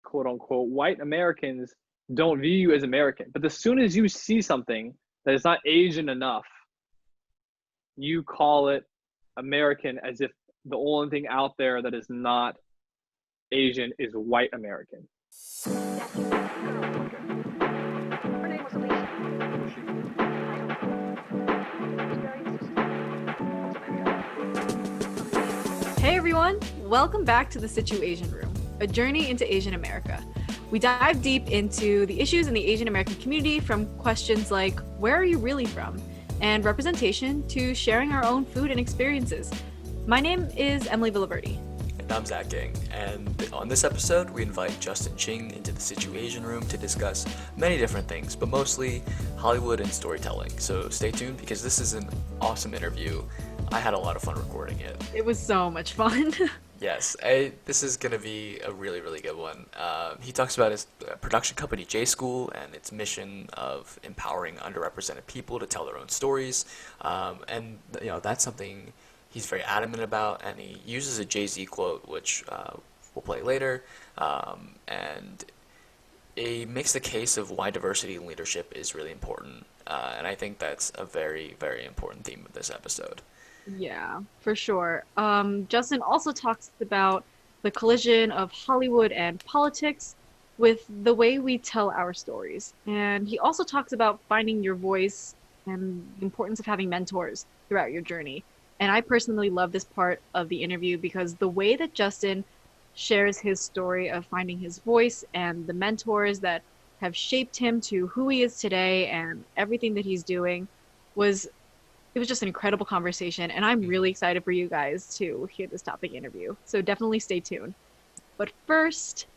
quote unquote, white Americans don't view you as American. But as soon as you see something that is not Asian enough, you call it American, as if the only thing out there that is not Asian is white American. Hey everyone, welcome back to the SituAsian Room, a journey into Asian America. We dive deep into the issues in the Asian American community, from questions like, where are you really from? And representation, to sharing our own food and experiences. My name is Emilie Villaverde. And I'm Zach. And on this episode, we invite Justin Ching into the SituAsian Room to discuss many different things, but mostly Hollywood and storytelling. So stay tuned, because this is an awesome interview. I had a lot of fun recording it. It was so much fun. Yes, this is going to be a really, really good one. He talks about his production company, J School, and its mission of empowering underrepresented people to tell their own stories. And that's something he's very adamant about, and he uses a Jay-Z quote, which we'll play later. And he makes the case of why diversity in leadership is really important. And I think that's a very, very important theme of this episode. Yeah, for sure. Justin also talks about the collision of Hollywood and politics with the way we tell our stories. And he also talks about finding your voice and the importance of having mentors throughout your journey. And I personally love this part of the interview because the way that Justin shares his story of finding his voice and the mentors that have shaped him to who he is today and everything that he's doing was just an incredible conversation, and I'm really excited for you guys to hear this topic interview. So definitely stay tuned. But first,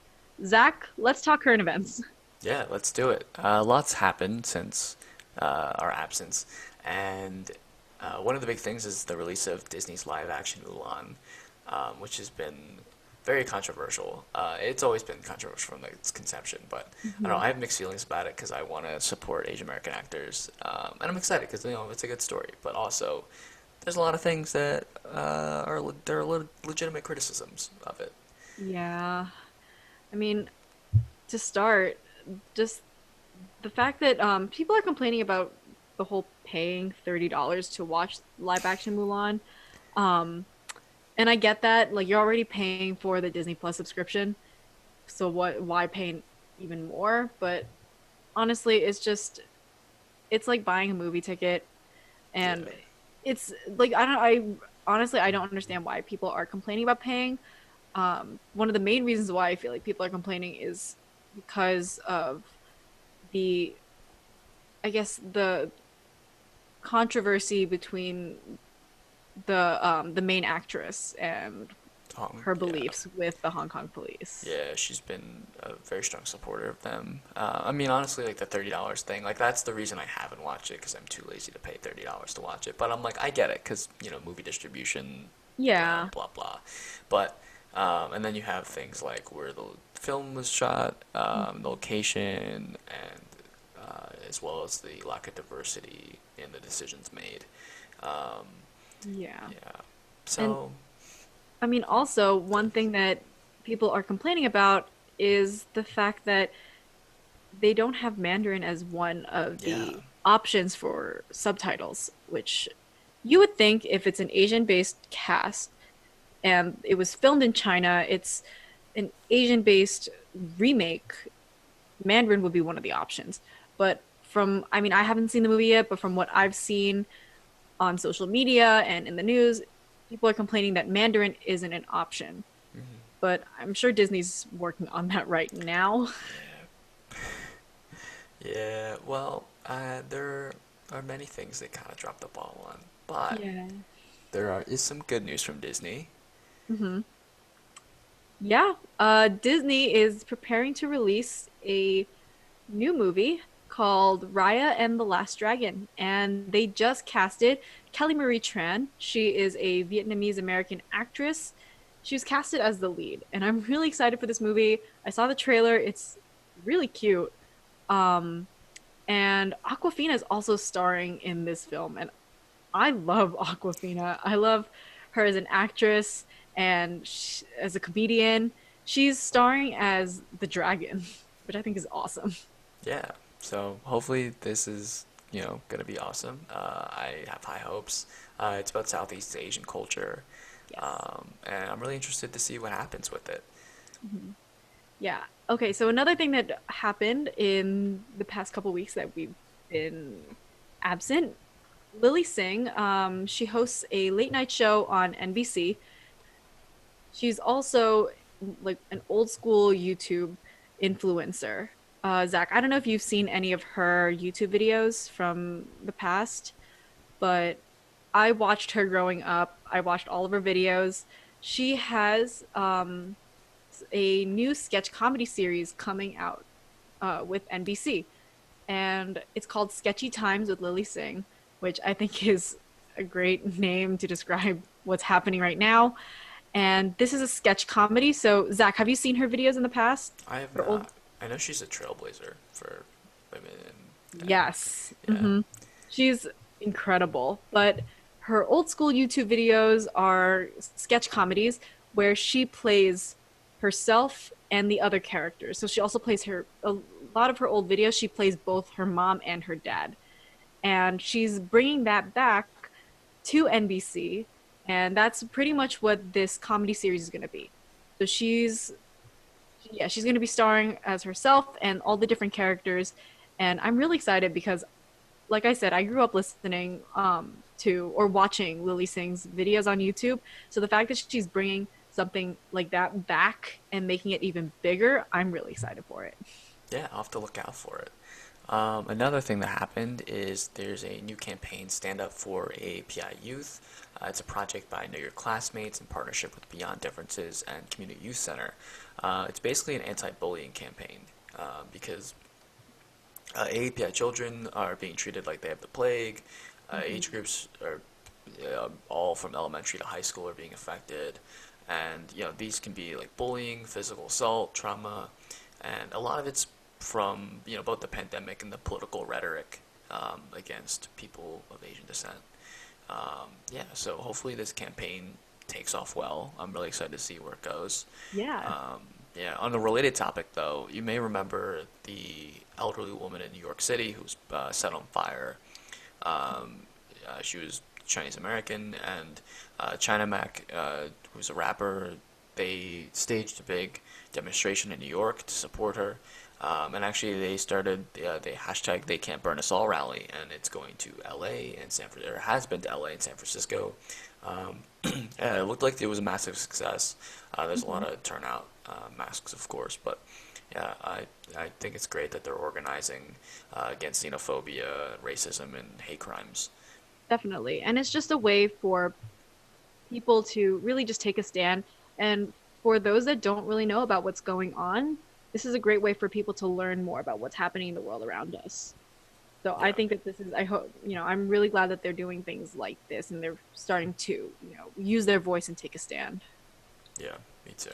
Zach, let's talk current events. Yeah, let's do it. Lots happened since our absence, and one of the big things is the release of Disney's live-action Mulan, which has been very controversial. It's always been controversial from its conception, but I don't know, I have mixed feelings about it because I want to support Asian American actors, and I'm excited because it's a good story. But also, there's a lot of things that are legitimate criticisms of it. Yeah, I mean, to start, just the fact that people are complaining about the whole paying $30 to watch live-action Mulan. And I get that, like, you're already paying for the Disney Plus subscription, so why pay even more? But honestly, it's like buying a movie ticket, and Yeah. it's like, I honestly, I don't understand why people are complaining about paying. One of the main reasons why I feel like people are complaining is because of the, I guess, the controversy between the main actress and her beliefs with the Hong Kong police. Yeah, she's been a very strong supporter of them. I mean, honestly, like the $30 thing, like that's the reason I haven't watched it, because I'm too lazy to pay $30 to watch it. But I'm like, I get it, because movie distribution, Yeah. blah blah. But and then you have things like where the film was shot, the location, and as well as the lack of diversity in the decisions made. Yeah. Yeah. So. I mean, also, one thing that people are complaining about is the fact that they don't have Mandarin as one of the Yeah. options for subtitles, which you would think, if it's an Asian-based cast and it was filmed in China, it's an Asian-based remake, Mandarin would be one of the options. But I mean, I haven't seen the movie yet, but from what I've seen on social media and in the news, people are complaining that Mandarin isn't an option. But I'm sure Disney's working on that right now. Yeah, well, there are many things they kind of dropped the ball on, but Yeah. is some good news from Disney. Yeah. Disney is preparing to release a new movie called Raya and the Last Dragon, and they just casted Kelly Marie Tran. She is a Vietnamese American actress. She was casted as the lead, and I'm really excited for this movie. I saw the trailer. It's really cute. Um, and Aquafina is also starring in this film, and I love Aquafina. I love her as an actress and as a comedian. She's starring as the dragon, which I think is awesome. Yeah. So hopefully this is, gonna be awesome. I have high hopes. It's about Southeast Asian culture, Yes. and I'm really interested to see what happens with it. Mhm. Yeah. Okay, so another thing that happened in the past couple weeks that we've been absent, Lily Singh, she hosts a late night show on NBC. She's also like an old school YouTube influencer. Zach, I don't know if you've seen any of her YouTube videos from the past, but I watched her growing up. I watched all of her videos. She has a new sketch comedy series coming out with NBC, and it's called Sketchy Times with Lily Singh, which I think is a great name to describe what's happening right now. And this is a sketch comedy. So, Zach, have you seen her videos in the past? I have Her old. not. I know she's a trailblazer for women, and Yes. yeah. She's incredible. But her old school YouTube videos are sketch comedies where she plays herself and the other characters. So she also plays a lot of her old videos, she plays both her mom and her dad. And she's bringing that back to NBC. And that's pretty much what this comedy series is going to be. So she's going to be starring as herself and all the different characters. And I'm really excited because, like I said, I grew up listening to or watching Lily Singh's videos on YouTube. So the fact that she's bringing something like that back and making it even bigger, I'm really excited for it. Yeah, I'll have to look out for it. Another thing that happened is there's a new campaign, Stand Up for API Youth. It's a project by Know Your Classmates in partnership with Beyond Differences and Community Youth Center. It's basically an anti-bullying campaign because API children are being treated like they have the plague. Age groups are all from elementary to high school are being affected, and these can be like bullying, physical assault, trauma, and a lot of it's from both the pandemic and the political rhetoric against people of Asian descent. Yeah, so hopefully this campaign takes off well. I'm really excited to see where it goes. Yeah. Yeah, on a related topic though, you may remember the elderly woman in New York City who was set on fire. Um, she was Chinese American, and China Mac, who's a rapper, they staged a big demonstration in New York to support her. And actually, they started the hashtag They Can't Burn Us All rally, and it's going to LA and San Francisco, or has been to LA and San Francisco. Yeah, it looked like it was a massive success. There's a lot of turnout, masks, of course, but yeah, I think it's great that they're organizing against xenophobia, racism, and hate crimes. Definitely. And it's just a way for people to really just take a stand. And for those that don't really know about what's going on, this is a great way for people to learn more about what's happening in the world around us. So I Yeah, think that I hope, I'm really glad that they're doing things like this and they're starting to, use their voice and take a stand. yeah, me too.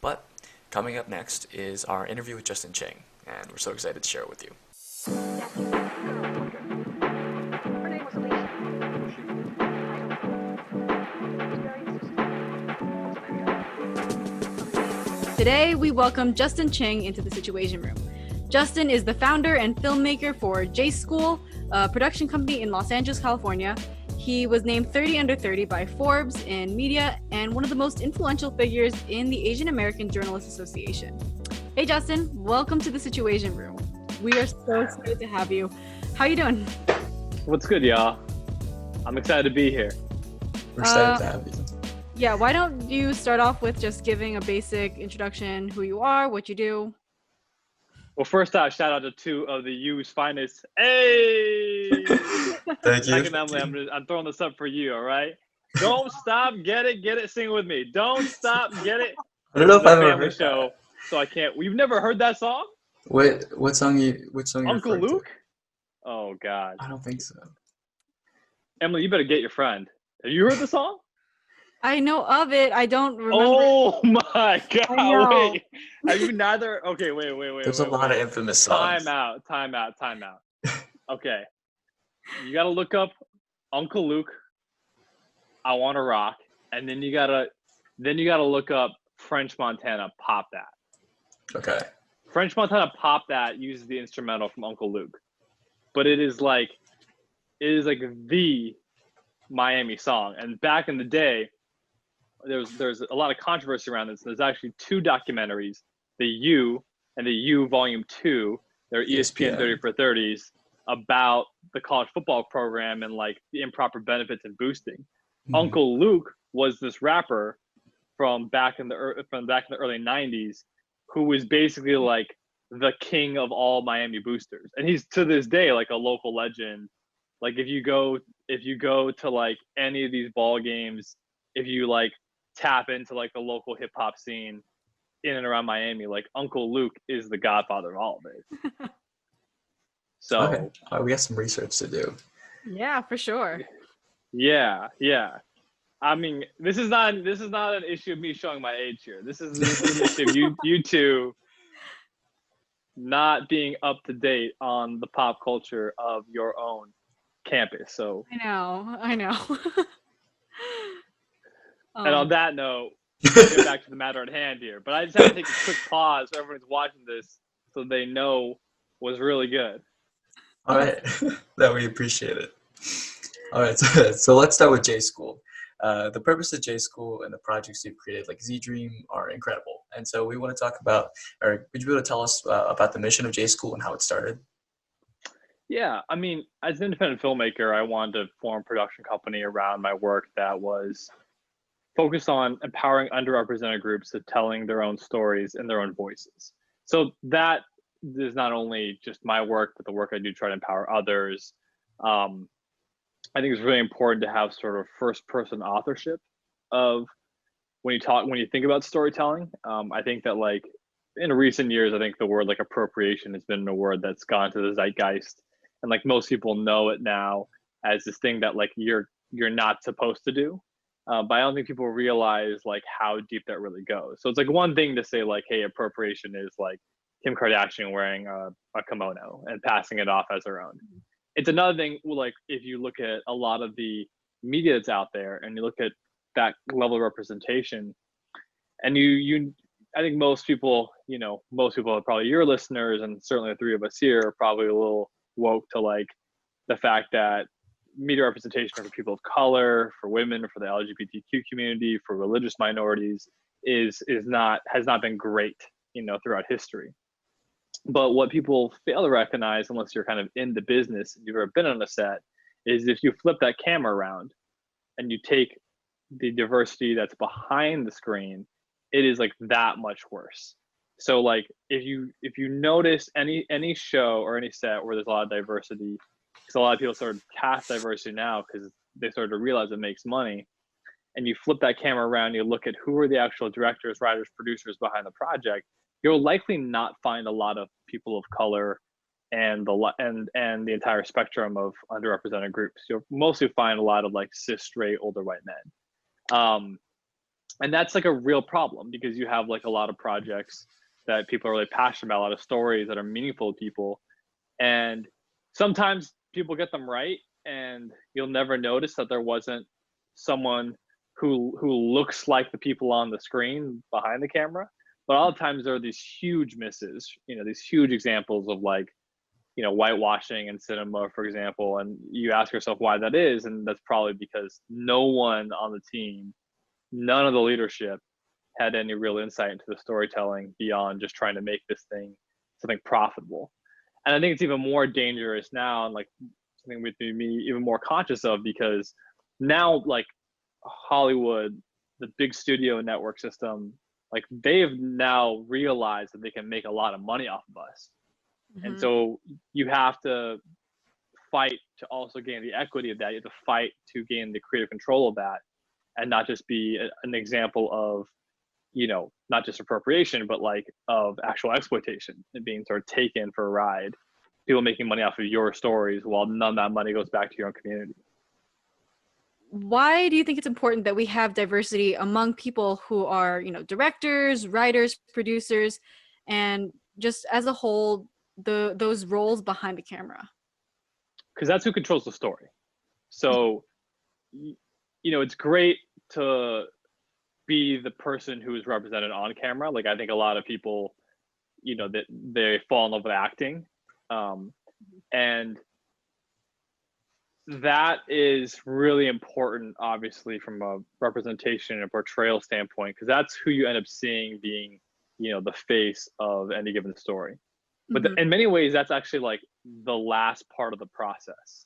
But coming up next is our interview with Justin Ching, and we're so excited to share it with you. Today, we welcome Justin Ching into the SituAsian Room. Justin is the founder and filmmaker for J School, a production company in Los Angeles, California. He was named 30 under 30 by Forbes in media and one of the most influential figures in the Asian American Journalists Association. Hey, Justin, welcome to the SituAsian Room. We are so excited to have you. How you doing? What's good, y'all? I'm excited to be here. We're excited to have you. Yeah, why don't you start off with just giving a basic introduction, who you are, what you do? Well, first off, shout out to two of the U's finest. Hey! Thank you. Second, Emily, I'm throwing this up for you, all right? Don't stop, get it, sing with me. Don't stop, get it. I don't know if This is I've a ever family heard show, that. so I can't. We've never heard that song? What song you Uncle referring to? Luke? Oh, God. I don't think so. Emily, you better get your friend. Have you heard the song? I know of it. I don't remember. Oh my I God! know. Wait, have you neither? Okay, wait. There's a lot of infamous songs. Time out. Okay, you gotta look up Uncle Luke. I Want to Rock, and then you gotta look up French Montana Pop That. Okay. French Montana Pop That uses the instrumental from Uncle Luke, but it is like the Miami song. And back in the day, there's a lot of controversy around this. There's actually 2 documentaries, the U and the U Volume 2. They're ESPN 30 for 30s about the college football program and like the improper benefits and boosting. Mm-hmm. Uncle Luke was this rapper from back in the early 90s who was basically like the king of all Miami boosters, and he's to this day like a local legend. Like if you go to like any of these ball games, if you like tap into like the local hip hop scene in and around Miami, like Uncle Luke is the godfather of all of it. So okay. We got some research to do. Yeah, for sure. Yeah. I mean, this is not an issue of me showing my age here. This is an issue of you two not being up to date on the pop culture of your own campus. So I know. And on that note, we'll get back to the matter at hand here. But I just have to take a quick pause so everyone's watching this so they know was really good. All right. That we appreciate it. All right. So let's start with J School. The purpose of J School and the projects you've created, like Z Dream, are incredible. And so we want to talk about, or would you be able to tell us about the mission of J School and how it started? Yeah. I mean, as an independent filmmaker, I wanted to form a production company around my work that was focused on empowering underrepresented groups to telling their own stories in their own voices. So that is not only just my work, but the work I do try to empower others. I think it's really important to have sort of first-person authorship of when you think about storytelling. I think that like in recent years, I think the word like appropriation has been a word that's gone to the zeitgeist, and like most people know it now as this thing that like you're not supposed to do. But I don't think people realize like how deep that really goes. So it's like one thing to say like, hey, appropriation is like Kim Kardashian wearing a kimono and passing it off as her own. It's another thing, like if you look at a lot of the media that's out there and you look at that level of representation, and I think most people, probably your listeners and certainly the 3 of us here are probably a little woke to like the fact that media representation for people of color, for women, for the LGBTQ community, for religious minorities has not been great, throughout history. But what people fail to recognize, unless you're kind of in the business and you've ever been on a set, is if you flip that camera around and you take the diversity that's behind the screen, it is like that much worse. So like if you notice any show or any set where there's a lot of diversity, because a lot of people sort of cast diversity now because they started to realize it makes money, and you flip that camera around, you look at who are the actual directors, writers, producers behind the project, you'll likely not find a lot of people of color and the entire spectrum of underrepresented groups. You'll mostly find a lot of like cis, straight, older white men. And that's like a real problem because you have like a lot of projects that people are really passionate about, a lot of stories that are meaningful to people. And sometimes people get them right and you'll never notice that there wasn't someone who looks like the people on the screen behind the camera. But all the times there are these huge misses, these huge examples of like, whitewashing in cinema, for example. And you ask yourself why that is. And that's probably because no one on the team, none of the leadership had any real insight into the storytelling beyond just trying to make this thing something profitable. And I think it's even more dangerous now, and like something with me even more conscious of, because now like Hollywood, the big studio network system, like they've now realized that they can make a lot of money off of us. Mm-hmm. And so you have to fight to also gain the equity of that. You have to fight to gain the creative control of that, and not just be an example of, not just appropriation, but like of actual exploitation and being sort of taken for a ride. People making money off of your stories while none of that money goes back to your own community. Why do you think it's important that we have diversity among people who are, directors, writers, producers, and just as a whole, those roles behind the camera? Because that's who controls the story. So, it's great to be the person who is represented on camera. Like I think a lot of people, you know, that they fall in love with acting, and that is really important, obviously, from a representation and portrayal standpoint, because that's who you end up seeing being, you know, the face of any given story. But in many ways, that's actually like the last part of the process.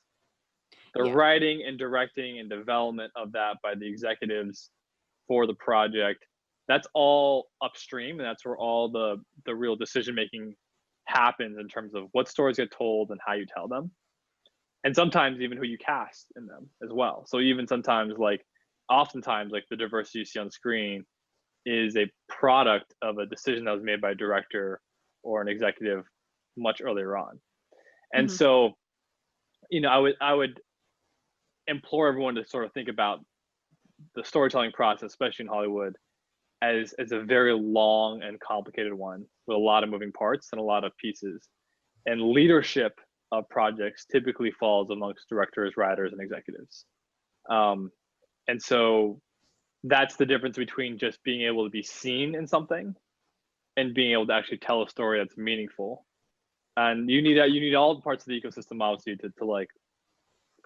The writing and directing and development of that by the executives for the project, that's all upstream, and that's where all the real decision making happens in terms of what stories get told and how you tell them, and sometimes even who you cast in them as well. So even sometimes, like oftentimes, like the diversity you see on screen is a product of a decision that was made by a director or an executive much earlier on. And so, you know, I would implore everyone to sort of think about the storytelling process, especially in Hollywood, as a very long and complicated one with a lot of moving parts and a lot of pieces. And leadership of projects typically falls amongst directors, writers, and executives. And so that's the difference between just being able to be seen in something and being able to actually tell a story that's meaningful. And you need all the parts of the ecosystem, obviously, to like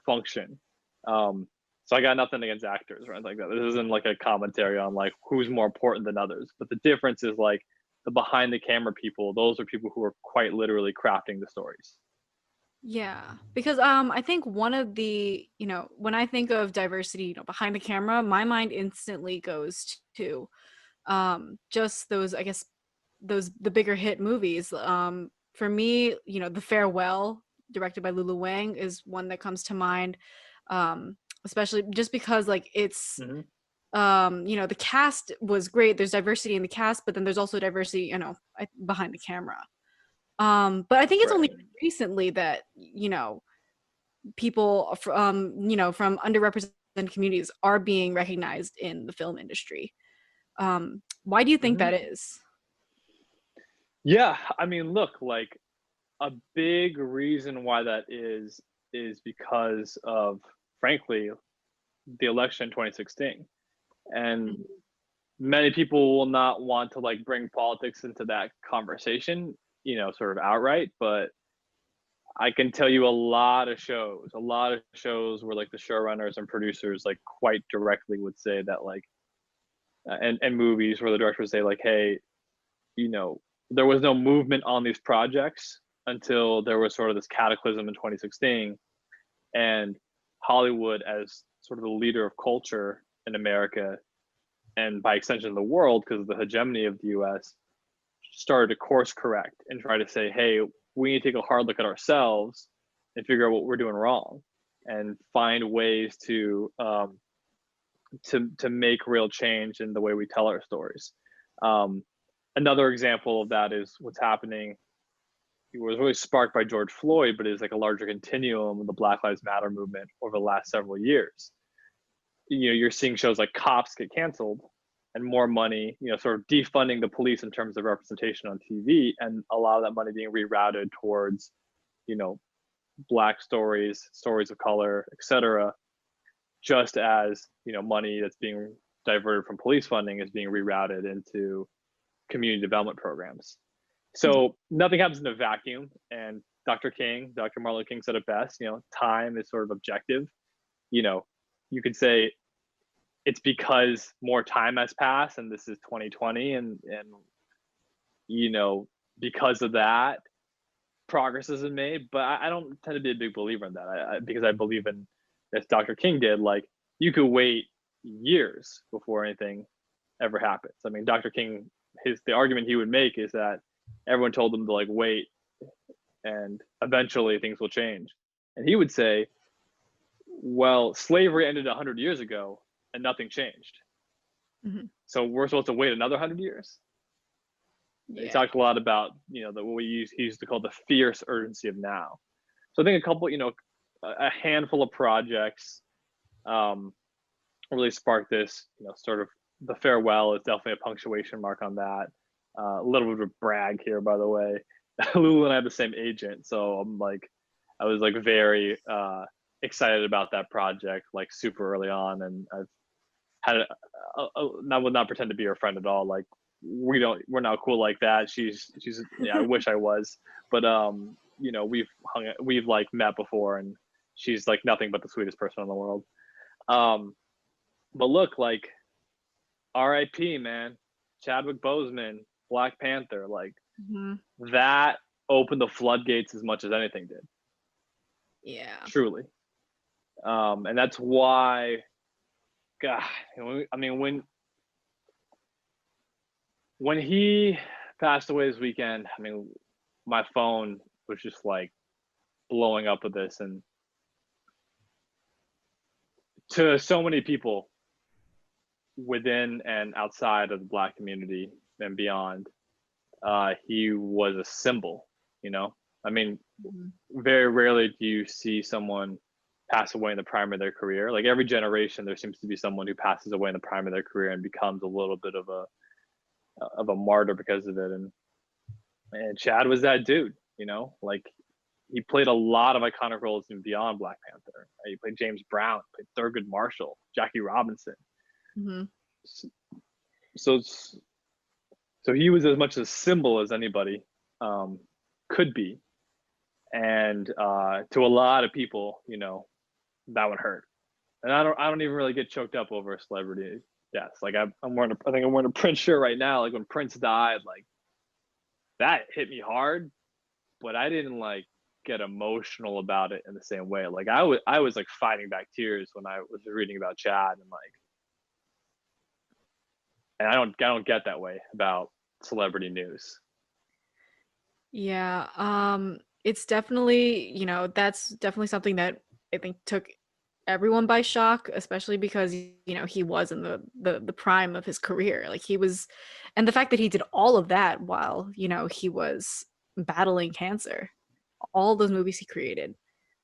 function. So I got nothing against actors or anything like that. This isn't like a commentary on like who's more important than others, but the difference is like the behind the camera people. Those are people who are quite literally crafting the stories. Yeah, because I think one of the, you know, when I think of diversity, you know, behind the camera, my mind instantly goes to just those, I guess, the bigger hit movies. For me, you know, The Farewell, directed by Lulu Wang, is one that comes to mind. Especially just because like it's you know, the cast was great. There's diversity in the cast, but then there's also diversity, you know, behind the camera. But I think it's only recently that, you know, people from, you know, from underrepresented communities are being recognized in the film industry. Why do you think that is? Yeah, I mean, look, like a big reason why that is because of, frankly, the election in 2016. And many people will not want to like bring politics into that conversation, you know, sort of outright, but I can tell you a lot of shows where like the showrunners and producers like quite directly would say that like, and movies where the directors say like, hey, you know, there was no movement on these projects until there was sort of this cataclysm in 2016, and Hollywood, as sort of the leader of culture in America and by extension the world, because of the hegemony of the US, started to course correct and try to say, hey, we need to take a hard look at ourselves and figure out what we're doing wrong and find ways to make real change in the way we tell our stories. Another example of that is what's happening. It was really sparked by George Floyd, but is like a larger continuum of the Black Lives Matter movement over the last several years. You know, you're seeing shows like Cops get canceled and more money, you know, sort of defunding the police in terms of representation on TV, and a lot of that money being rerouted towards, you know, Black stories, stories of color, etc. Just as, you know, money that's being diverted from police funding is being rerouted into community development programs. So nothing happens in a vacuum. And Dr. Martin Luther King said it best, you know, time is sort of objective. You know, you could say it's because more time has passed and this is 2020 and you know, because of that, progress has been made. But I don't tend to be a big believer in that because I believe in, as Dr. King did, like you could wait years before anything ever happens. I mean, Dr. King, the argument he would make is that everyone told him to like wait and eventually things will change. And he would say, well, slavery ended 100 years ago and nothing changed. So we're supposed to wait another 100 years? Yeah. He talked a lot about, you know, what he used to call the fierce urgency of now. So I think a couple, you know, a handful of projects really sparked this, you know, sort of. The Farewell is definitely a punctuation mark on that. A little bit of a brag here, by the way. Lulu and I have the same agent, so I was like very excited about that project, like super early on, and I've had I would not pretend to be her friend at all. Like we're not cool like that. She's yeah, I wish I was, but you know, we've like met before, and she's like nothing but the sweetest person in the world. But look, like R.I.P. man, Chadwick Boseman, Black Panther, like that opened the floodgates as much as anything did. Yeah. Truly. And that's why, God, I mean, when he passed away this weekend, I mean, my phone was just like blowing up with this, and to so many people within and outside of the Black community and beyond, he was a symbol, you know? I mean, very rarely do you see someone pass away in the prime of their career. Like every generation, there seems to be someone who passes away in the prime of their career and becomes a little bit of a martyr because of it. And Chad was that dude, you know? Like he played a lot of iconic roles in beyond Black Panther. He played James Brown, played Thurgood Marshall, Jackie Robinson. So he was as much a symbol as anybody could be, and to a lot of people, you know, that would hurt. And I don't even really get choked up over a celebrity death. Like I think I'm wearing a Prince shirt right now. Like when Prince died, like that hit me hard, but I didn't like get emotional about it in the same way. Like I was like fighting back tears when I was reading about Chad, and I don't get that way about celebrity news. Yeah, it's definitely, you know, that's definitely something that I think took everyone by shock, especially because, you know, he was in the prime of his career. Like he was, and the fact that he did all of that while, you know, he was battling cancer, all those movies he created.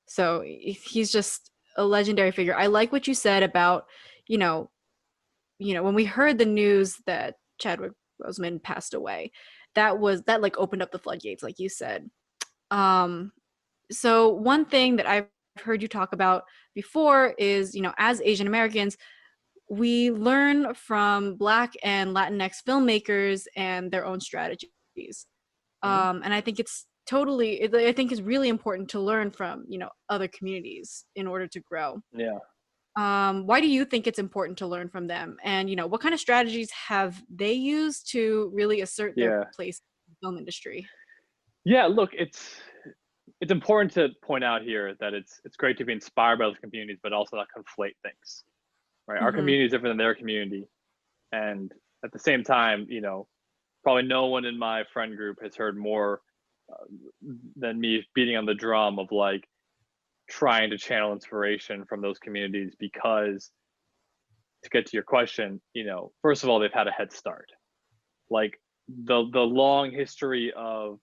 So he's just a legendary figure. I like what you said about, you know, when we heard the news that Chadwick Boseman passed away, that like opened up the floodgates, like you said. So one thing that I've heard you talk about before is, you know, as Asian Americans, we learn from Black and Latinx filmmakers and their own strategies. And I think I think it's really important to learn from, you know, other communities in order to grow. Yeah. Why do you think it's important to learn from them? And, you know, what kind of strategies have they used to really assert their place in the film industry? Yeah, look, it's important to point out here that it's great to be inspired by those communities, but also not conflate things, right? Our community is different than their community. And at the same time, you know, probably no one in my friend group has heard more than me beating on the drum of like trying to channel inspiration from those communities, because to get to your question, you know, first of all, they've had a head start. Like the long history of,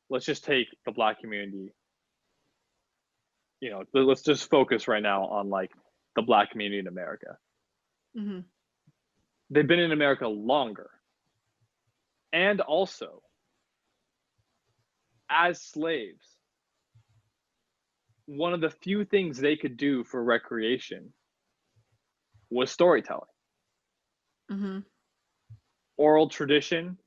let's just take the Black community, you know, let's just focus right now on like the Black community in America. They've been in America longer. And also, as slaves, one of the few things they could do for recreation was storytelling. Oral tradition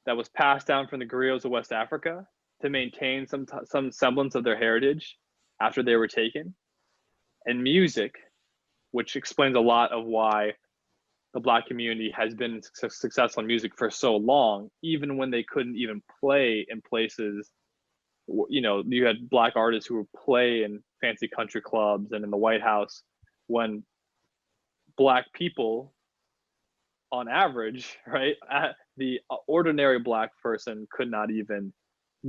that was passed down from the griots of West Africa to maintain some semblance of their heritage after they were taken. And music, which explains a lot of why the Black community has been successful in music for so long, even when they couldn't even play in places. You know, you had Black artists who would play in fancy country clubs and in the White House when Black people, on average, right, the ordinary Black person could not even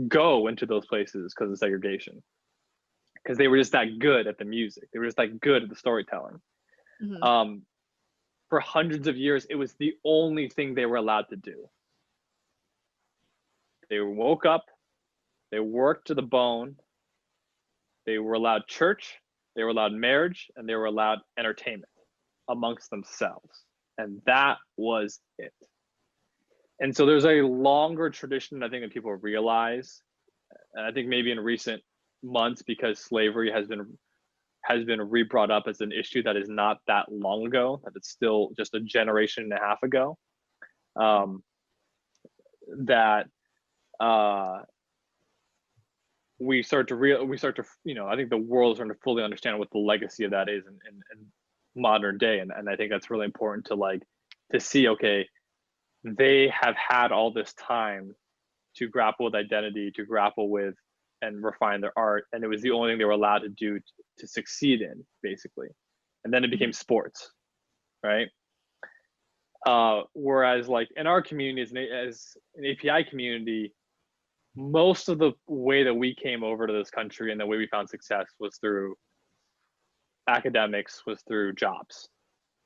go into those places because of segregation, because they were just that good at the music. They were just that good at the storytelling. For hundreds of years, it was the only thing they were allowed to do. They woke up, they worked to the bone, they were allowed church, they were allowed marriage, and they were allowed entertainment amongst themselves. And that was it. And so there's a longer tradition, I think, that people realize. And I think maybe in recent months, because slavery has been has been re-brought up as an issue that is not that long ago, that it's still just a generation and a half ago. That we start to, I think the world is starting to fully understand what the legacy of that is in modern day. And I think that's really important to see, okay, they have had all this time to grapple with identity, to grapple with and refine their art. And it was the only thing they were allowed to do to succeed in, basically. And then it became sports, right? Whereas in our community, as an API community, most of the way that we came over to this country and the way we found success was through academics, was through jobs.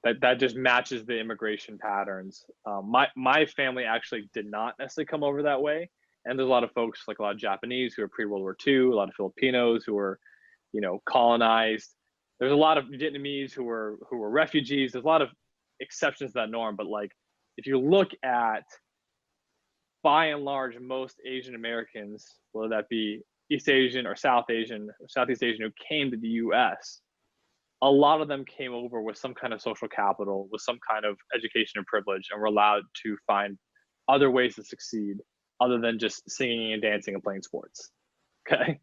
That just matches the immigration patterns. My family actually did not necessarily come over that way. And there's a lot of folks, like a lot of Japanese who are pre-World War II, a lot of Filipinos who were, colonized. There's a lot of Vietnamese who were refugees. There's a lot of exceptions to that norm. But if you look at, by and large, most Asian Americans, whether that be East Asian or South Asian or Southeast Asian, who came to the US, a lot of them came over with some kind of social capital, with some kind of education and privilege, and were allowed to find other ways to succeed other than just singing and dancing and playing sports. Okay.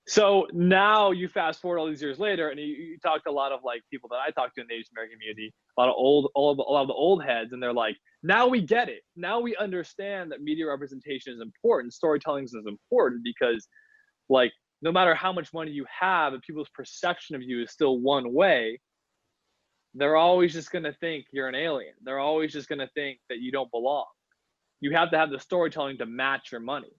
So now you fast forward all these years later, and you talk to a lot of people that I talk to in the Asian American community, a lot of the old heads, and they're like, now we get it. Now we understand that media representation is important, storytelling is important, because no matter how much money you have, if people's perception of you is still one way, they're always just going to think you're an alien. They're always just going to think that you don't belong. You have to have the storytelling to match your money.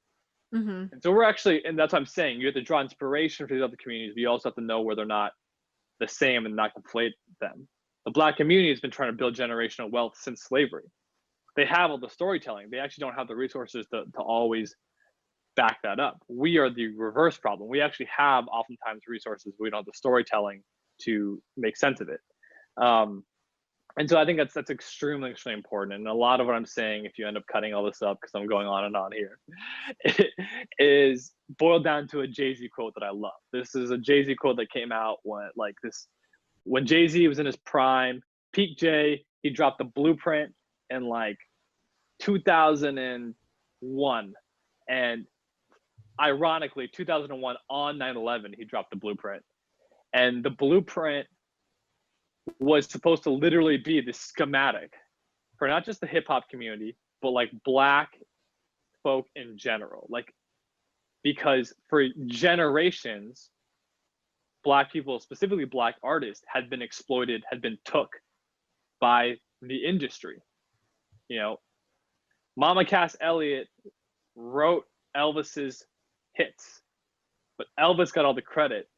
Mm-hmm. And so we're actually, and that's what I'm saying, you have to draw inspiration for these other communities, but you also have to know where they're not the same and not conflate them. The Black community has been trying to build generational wealth since slavery. They have all the storytelling. They actually don't have the resources to always back that up. We are the reverse problem. We actually have oftentimes resources, we don't have the storytelling to make sense of it. And so I think that's extremely, extremely important. And a lot of what I'm saying, if you end up cutting all this up, because I'm going on and on here, is boiled down to a Jay-Z quote that I love. This is a Jay-Z quote that came out when Jay-Z was in his prime, peak Jay, he dropped the Blueprint in 2001. And ironically, 2001 on 9/11, he dropped the Blueprint. And the Blueprint was supposed to literally be the schematic for not just the hip hop community, but Black folk in general. Because for generations, Black people, specifically Black artists, had been exploited, had been took by the industry. Mama Cass Elliot wrote Elvis's hits, but Elvis got all the credit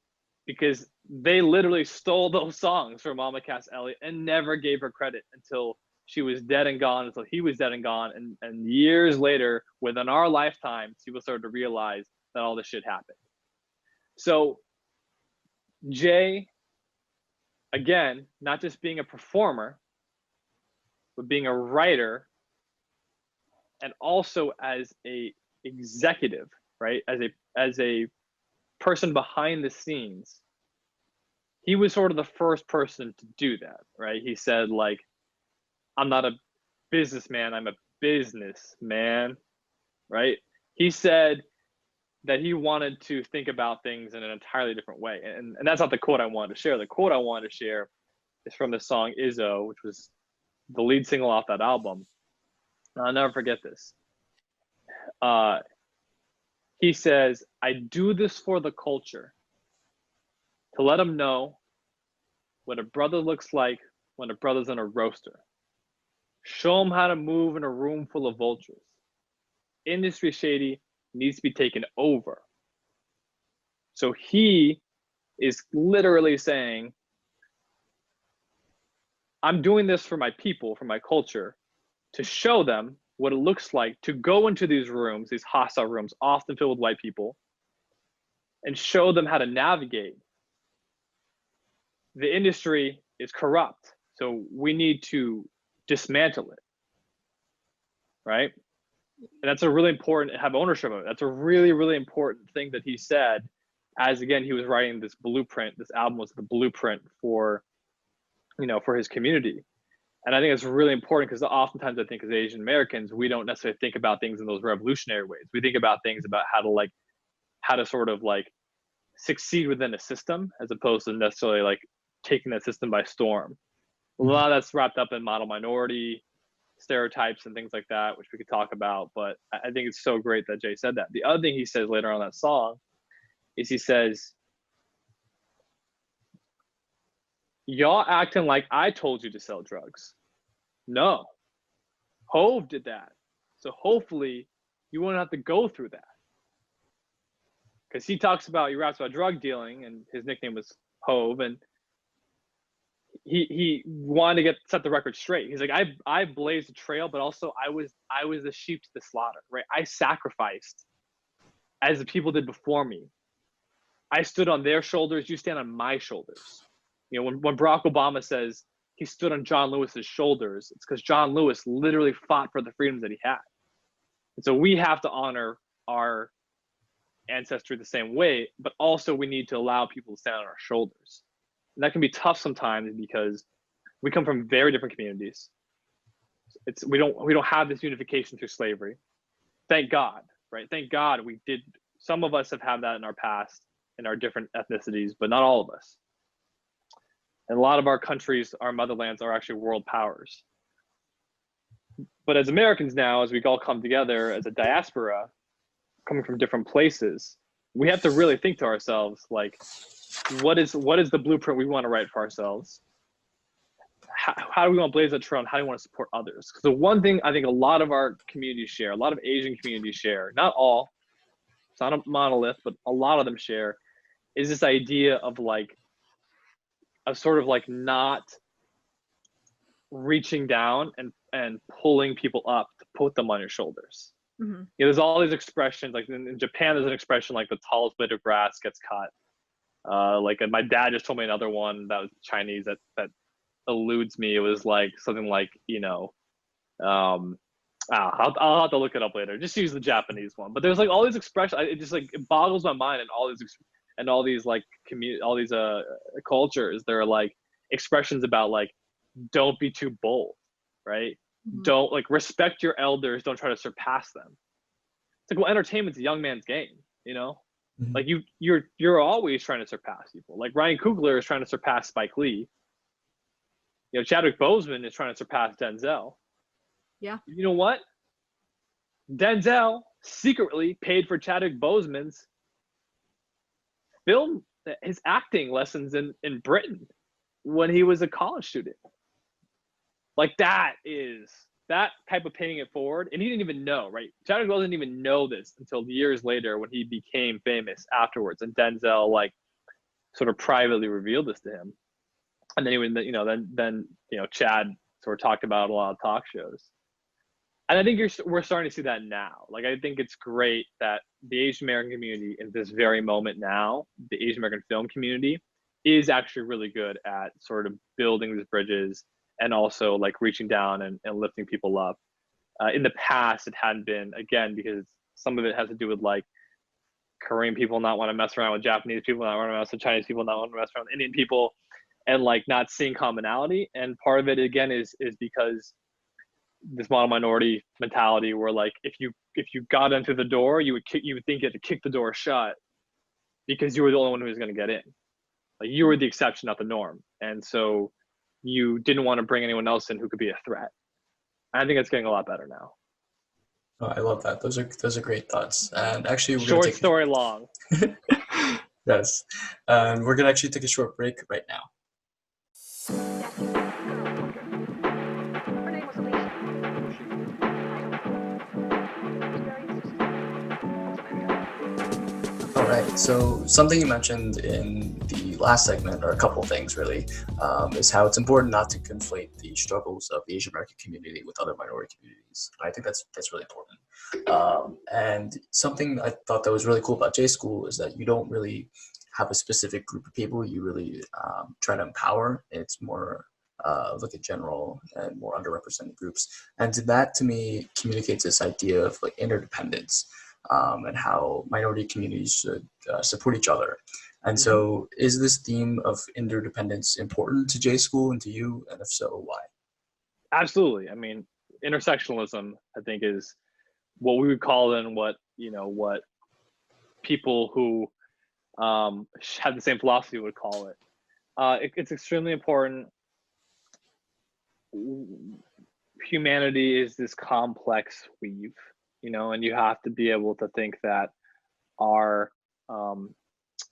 because they literally stole those songs from Mama Cass Elliot and never gave her credit until she was dead and gone, until he was dead and gone. And years later, within our lifetimes, people started to realize that all this shit happened. So Jay, again, not just being a performer, but being a writer, and also as a executive, right? As a person behind the scenes, he was sort of the first person to do that, right? He said, I'm not a businessman, I'm a businessman, right? He said that he wanted to think about things in an entirely different way. And that's not the quote I wanted to share. The quote I wanted to share is from the song Izzo, which was the lead single off that album. I'll never forget this. He says, I do this for the culture, to let them know what a brother looks like when a brother's in a roaster. Show them how to move in a room full of vultures. Industry shady needs to be taken over. So he is literally saying, I'm doing this for my people, for my culture, to show them what it looks like to go into these rooms, these hostile rooms, often filled with white people, and show them how to navigate. The industry is corrupt, so we need to dismantle it, right? And that's a really important, have ownership of it. That's a really, really important thing that he said as again he was writing this blueprint. This album was the blueprint for, for his community. And I think it's really important because oftentimes I think as Asian Americans, we don't necessarily think about things in those revolutionary ways. We think about things about how to sort of like succeed within a system as opposed to necessarily like taking that system by storm. A lot of that's wrapped up in model minority stereotypes and things like that, which we could talk about. But I think it's so great that Jay said that. The other thing he says later on that song is he says, y'all acting like I told you to sell drugs. No, Hove did that. So hopefully you won't have to go through that. Because he raps about drug dealing, and his nickname was Hove, and he wanted to set the record straight. He's like, I blazed a trail, but also I was the sheep to the slaughter, right? I sacrificed as the people did before me. I stood on their shoulders, you stand on my shoulders. When Barack Obama says he stood on John Lewis's shoulders, it's because John Lewis literally fought for the freedoms that he had. And so we have to honor our ancestry the same way, but also we need to allow people to stand on our shoulders. And that can be tough sometimes because we come from very different communities. We don't have this unification through slavery. Thank God, right? Thank God we did. Some of us have had that in our past in our different ethnicities, but not all of us. And a lot of our countries, our motherlands, are actually world powers. But as Americans now, as we all come together as a diaspora, coming from different places, we have to really think to ourselves, like, what is the blueprint we want to write for ourselves? How do we want to blaze that trail, and how do we want to support others? Because the one thing I think a lot of our communities share, a lot of Asian communities share, not all, it's not a monolith, but a lot of them share, is this idea of sort of like not reaching down and pulling people up to put them on your shoulders. Mm-hmm. There's all these expressions, like in Japan, there's an expression like the tallest blade of grass gets cut. My dad just told me another one that was Chinese that eludes me. It was like something like, I'll have to look it up later. Just use the Japanese one. But there's like all these expressions. It boggles my mind, and all these like cultures. There are like expressions about like, don't be too bold, right? Mm-hmm. Don't respect your elders. Don't try to surpass them. It's like, well, entertainment's a young man's game, Mm-hmm. Like you're always trying to surpass people. Like Ryan Coogler is trying to surpass Spike Lee. Chadwick Boseman is trying to surpass Denzel. Yeah. You know what? Denzel secretly paid for Chadwick Boseman's his acting lessons in Britain when he was a college student. Like that type of paying it forward. And he didn't even know, right? Chadwick Boseman didn't even know this until years later when he became famous afterwards. And Denzel sort of privately revealed this to him. And then Chad sort of talked about a lot of talk shows. And I think we're starting to see that now. Like, I think it's great that the Asian American community in this very moment now, the Asian American film community, is actually really good at sort of building these bridges and also reaching down and lifting people up. In the past, it hadn't been, again, because some of it has to do with Korean people not want to mess around with Japanese people, not want to mess with Chinese people, not want to mess around with Indian people, and not seeing commonality. And part of it, again, is because this model minority mentality where if you got into the door, you would think you had to kick the door shut because you were the only one who was going to get in. Like, you were the exception, not the norm. And so you didn't want to bring anyone else in who could be a threat. I think it's getting a lot better now. Oh, I love that. Those are great thoughts. And actually, we're short story long. Yes. And we're gonna actually take a short break right now. All right. So something you mentioned in the last segment, or a couple of things really, is how it's important not to conflate the struggles of the Asian American community with other minority communities. And I think that's really important. And something I thought that was really cool about J School is that you don't really have a specific group of people you really try to empower. It's more look at general and more underrepresented groups. And that, to me, communicates this idea of interdependence. and how minority communities should support each other. And so is this theme of interdependence important to J School and to you? And if so, why? Absolutely. I mean, intersectionalism, I think, is what we would call it, and what people who have the same philosophy would call it. It's extremely important. Humanity is this complex weave, and you have to be able to think that our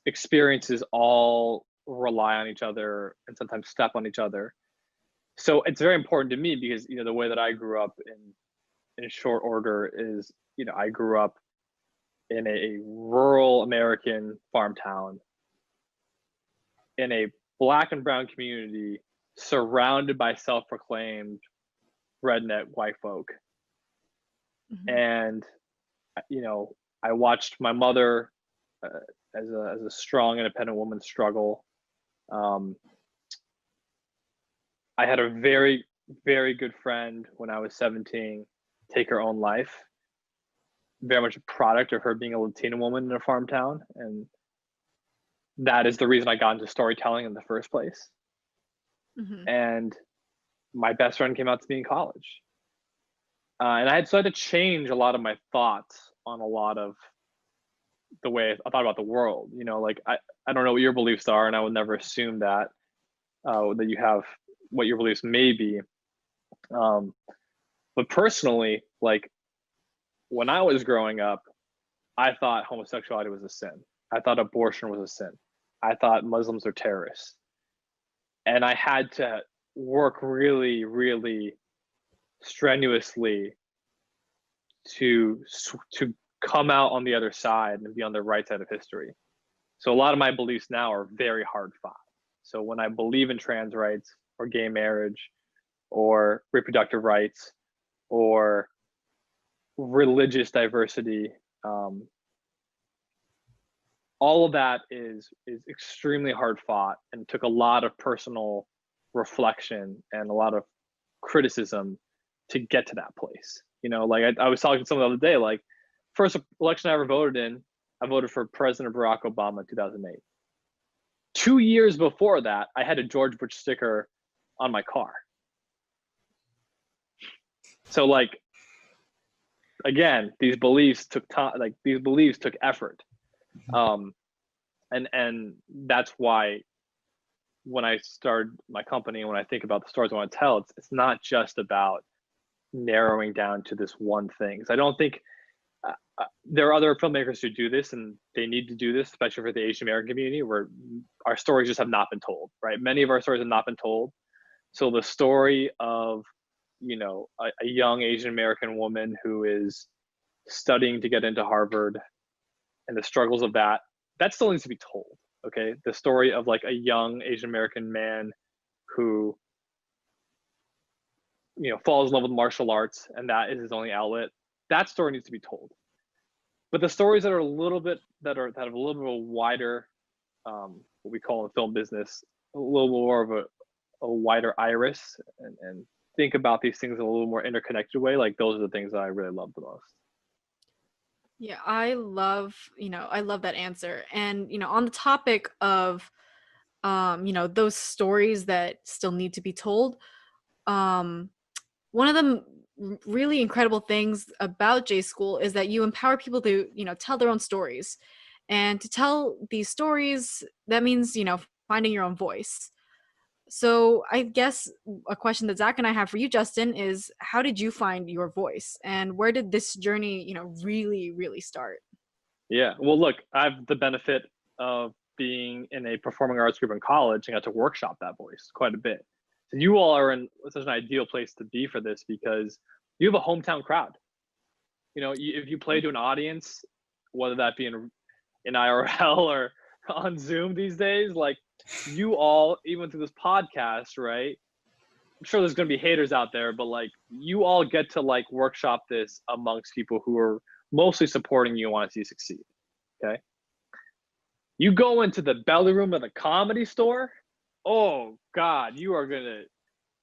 experiences all rely on each other and sometimes step on each other. So it's very important to me because the way that I grew up in short order is I grew up in a rural American farm town in a Black and brown community surrounded by self-proclaimed redneck white folk. And I watched my mother as a strong, independent woman struggle. I had a very, very good friend when I was 17 take her own life. Very much a product of her being a Latina woman in a farm town. And that is the reason I got into storytelling in the first place. And my best friend came out to me in college. And I had to change a lot of my thoughts on a lot of the way I thought about the world. Like I don't know what your beliefs are, and I would never assume that you have what your beliefs may be. But personally, like when I was growing up, I thought homosexuality was a sin. I thought abortion was a sin. I thought Muslims are terrorists. And I had to work really, really strenuously to come out on the other side and be on the right side of history. So a lot of my beliefs now are very hard fought. So when I believe in trans rights or gay marriage or reproductive rights or religious diversity, all of that is extremely hard fought and took a lot of personal reflection and a lot of criticism to get to that place. Like I was talking to someone the other day, like first election I ever voted in, I voted for President Barack Obama in 2008. 2 years before that, I had a George Bush sticker on my car. So like, again, these beliefs took time, like these beliefs took effort. And that's why when I started my company and when I think about the stories I want to tell, it's not just about narrowing down to this one thing. So I don't think there are other filmmakers who do this, and they need to do this, especially for the Asian American community, where our stories just have not been told, right? Many of our stories have not been told. So the story of, a young Asian American woman who is studying to get into Harvard and the struggles of that still needs to be told, okay? The story of like a young Asian American man who, falls in love with martial arts and that is his only outlet, that story needs to be told. But the stories that are that have a little bit of a wider, what we call in film business, a little more of a wider iris and think about these things in a little more interconnected way, like those are the things that I really love the most. Yeah, I love that answer. And, on the topic of, those stories that still need to be told, one of the really incredible things about J School is that you empower people to, tell their own stories. And to tell these stories, that means, finding your own voice. So I guess a question that Zach and I have for you, Justin, is how did you find your voice, and where did this journey, really, really start? Yeah, well, look, I have the benefit of being in a performing arts group in college and got to workshop that voice quite a bit. So you all are in such an ideal place to be for this because you have a hometown crowd. If you play to an audience, whether that be in IRL or on Zoom these days, like you all, even through this podcast, right? I'm sure there's going to be haters out there, but like you all get to like workshop this amongst people who are mostly supporting you and want to see you succeed. Okay. You go into the belly room of the Comedy Store. Oh God, you are going to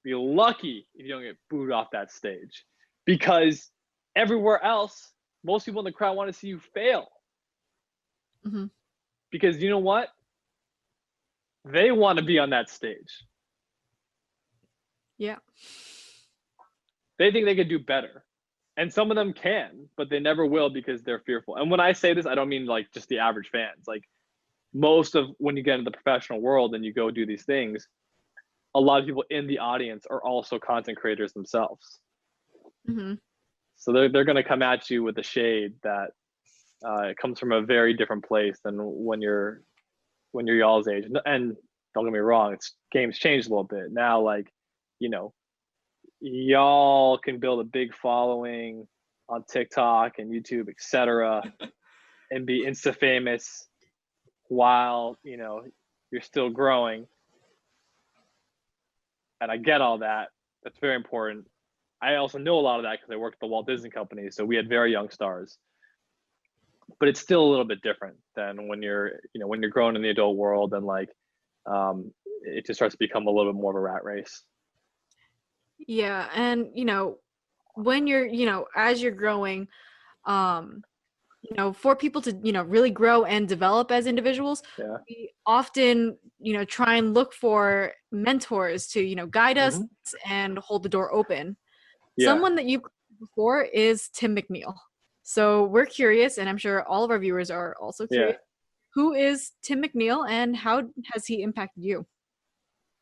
be lucky if you don't get booed off that stage, because everywhere else most people in the crowd want to see you fail. Mm-hmm. Because you know what? They want to be on that stage. Yeah. They think they could do better. And some of them can, but they never will because they're fearful. And when I say this, I don't mean like just the average fans. Like most of when you get into the professional world and you go do these things, a lot of people in the audience are also content creators themselves. Mm-hmm. So they're going to come at you with a shade that it comes from a very different place than when you're y'all's age. And don't get me wrong, game's changed a little bit now. Like, you know, y'all can build a big following on TikTok and YouTube, etc., and be insta famous while you're still growing. And I get all that. That's very important. I also know a lot of that because I worked at the Walt Disney Company, so we had very young stars. But it's still a little bit different than when you're growing in the adult world, and like it just starts to become a little bit more of a rat race. Yeah, and when you're as you're growing, for people to really grow and develop as individuals, Yeah. we often try and look for mentors to guide us and hold the door open. Yeah. Someone that you've before is Tim McNeil. So we're curious, and I'm sure all of our viewers are also curious. Who is Tim McNeil, and how has he impacted you?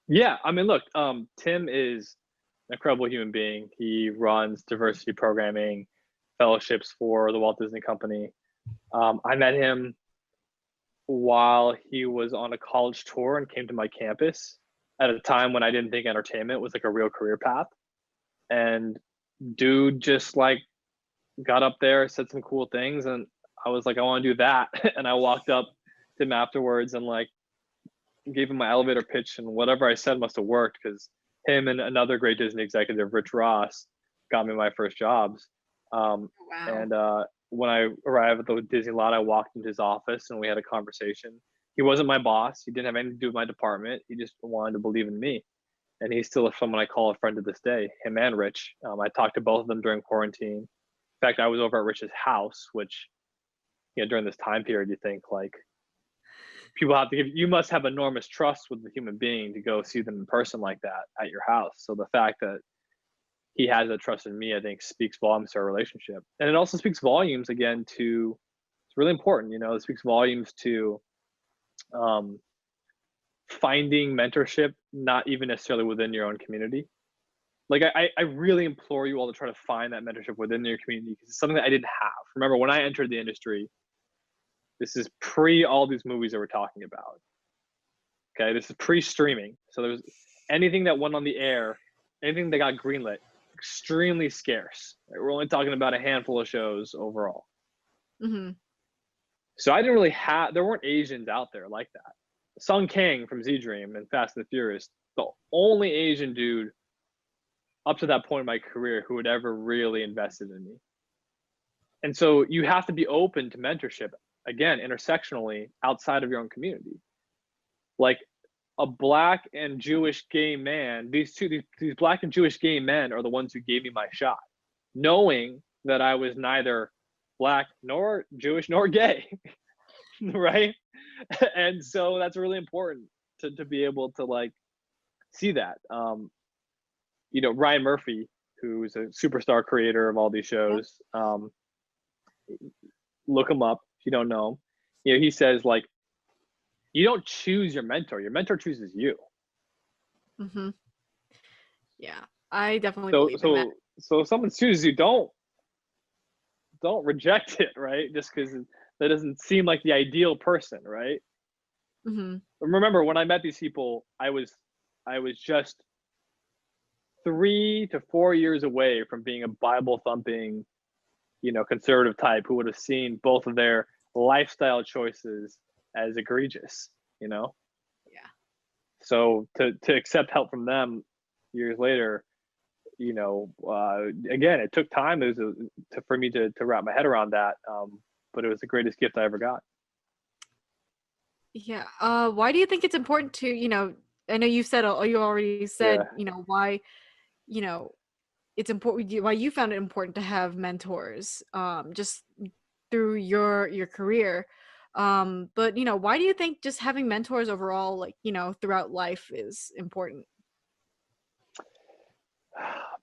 Yeah, I mean, look, Tim is an incredible human being. He runs diversity programming fellowships for the Walt Disney Company. I met him while he was on a college tour and came to my campus at a time when I didn't think entertainment was like a real career path. And dude just like got up there, said some cool things, and I was like, I want to do that. And I walked up to him afterwards and like gave him my elevator pitch, and whatever I said must have worked because him and another great Disney executive, Rich Ross, got me my first jobs. Wow. And when I arrived at the Disney lot, I walked into his office and we had a conversation. He wasn't my boss. He didn't have anything to do with my department. He just wanted to believe in me. And he's still someone I call a friend to this day, him and Rich. I talked to both of them during quarantine. In fact, I was over at Rich's house, which, during this time period, you think like people have to you must have enormous trust with the human being to go see them in person like that at your house. So the fact that he has that trust in me, I think speaks volumes to our relationship. And it also speaks volumes again to, it's really important, it speaks volumes to finding mentorship, not even necessarily within your own community. Like I really implore you all to try to find that mentorship within your community because it's something that I didn't have. Remember when I entered the industry, this is pre all these movies that we're talking about. Okay, this is pre-streaming. So there's anything that went on the air, anything that got greenlit, extremely scarce. We're only talking about a handful of shows overall. Mm-hmm. So I didn't really have, there weren't Asians out there like that. Sung Kang from Z Dream and Fast and the Furious, the only Asian dude up to that point in my career who had ever really invested in me. And so you have to be open to mentorship, again, intersectionally outside of your own community. Like a Black and Jewish gay man, these Black and Jewish gay men are the ones who gave me my shot, knowing that I was neither Black nor Jewish nor gay, right? And so that's really important to be able to like see that. Ryan Murphy, who's a superstar creator of all these shows, look him up if you don't know him. He says like, you don't choose your mentor chooses you. Mm-hmm. Yeah, I definitely believe in that. So if someone chooses you, don't reject it, right? Just because that doesn't seem like the ideal person, right? Mm-hmm. Remember when I met these people, I was just 3 to 4 years away from being a Bible thumping, conservative type who would have seen both of their lifestyle choices as egregious, Yeah. So to accept help from them years later, again, it took time for me to wrap my head around that. But it was the greatest gift I ever got. Yeah. Why do you think it's important to, I know you already said, why, it's important, why you found it important to have mentors, just through your career. But why do you think just having mentors overall, like, throughout life is important?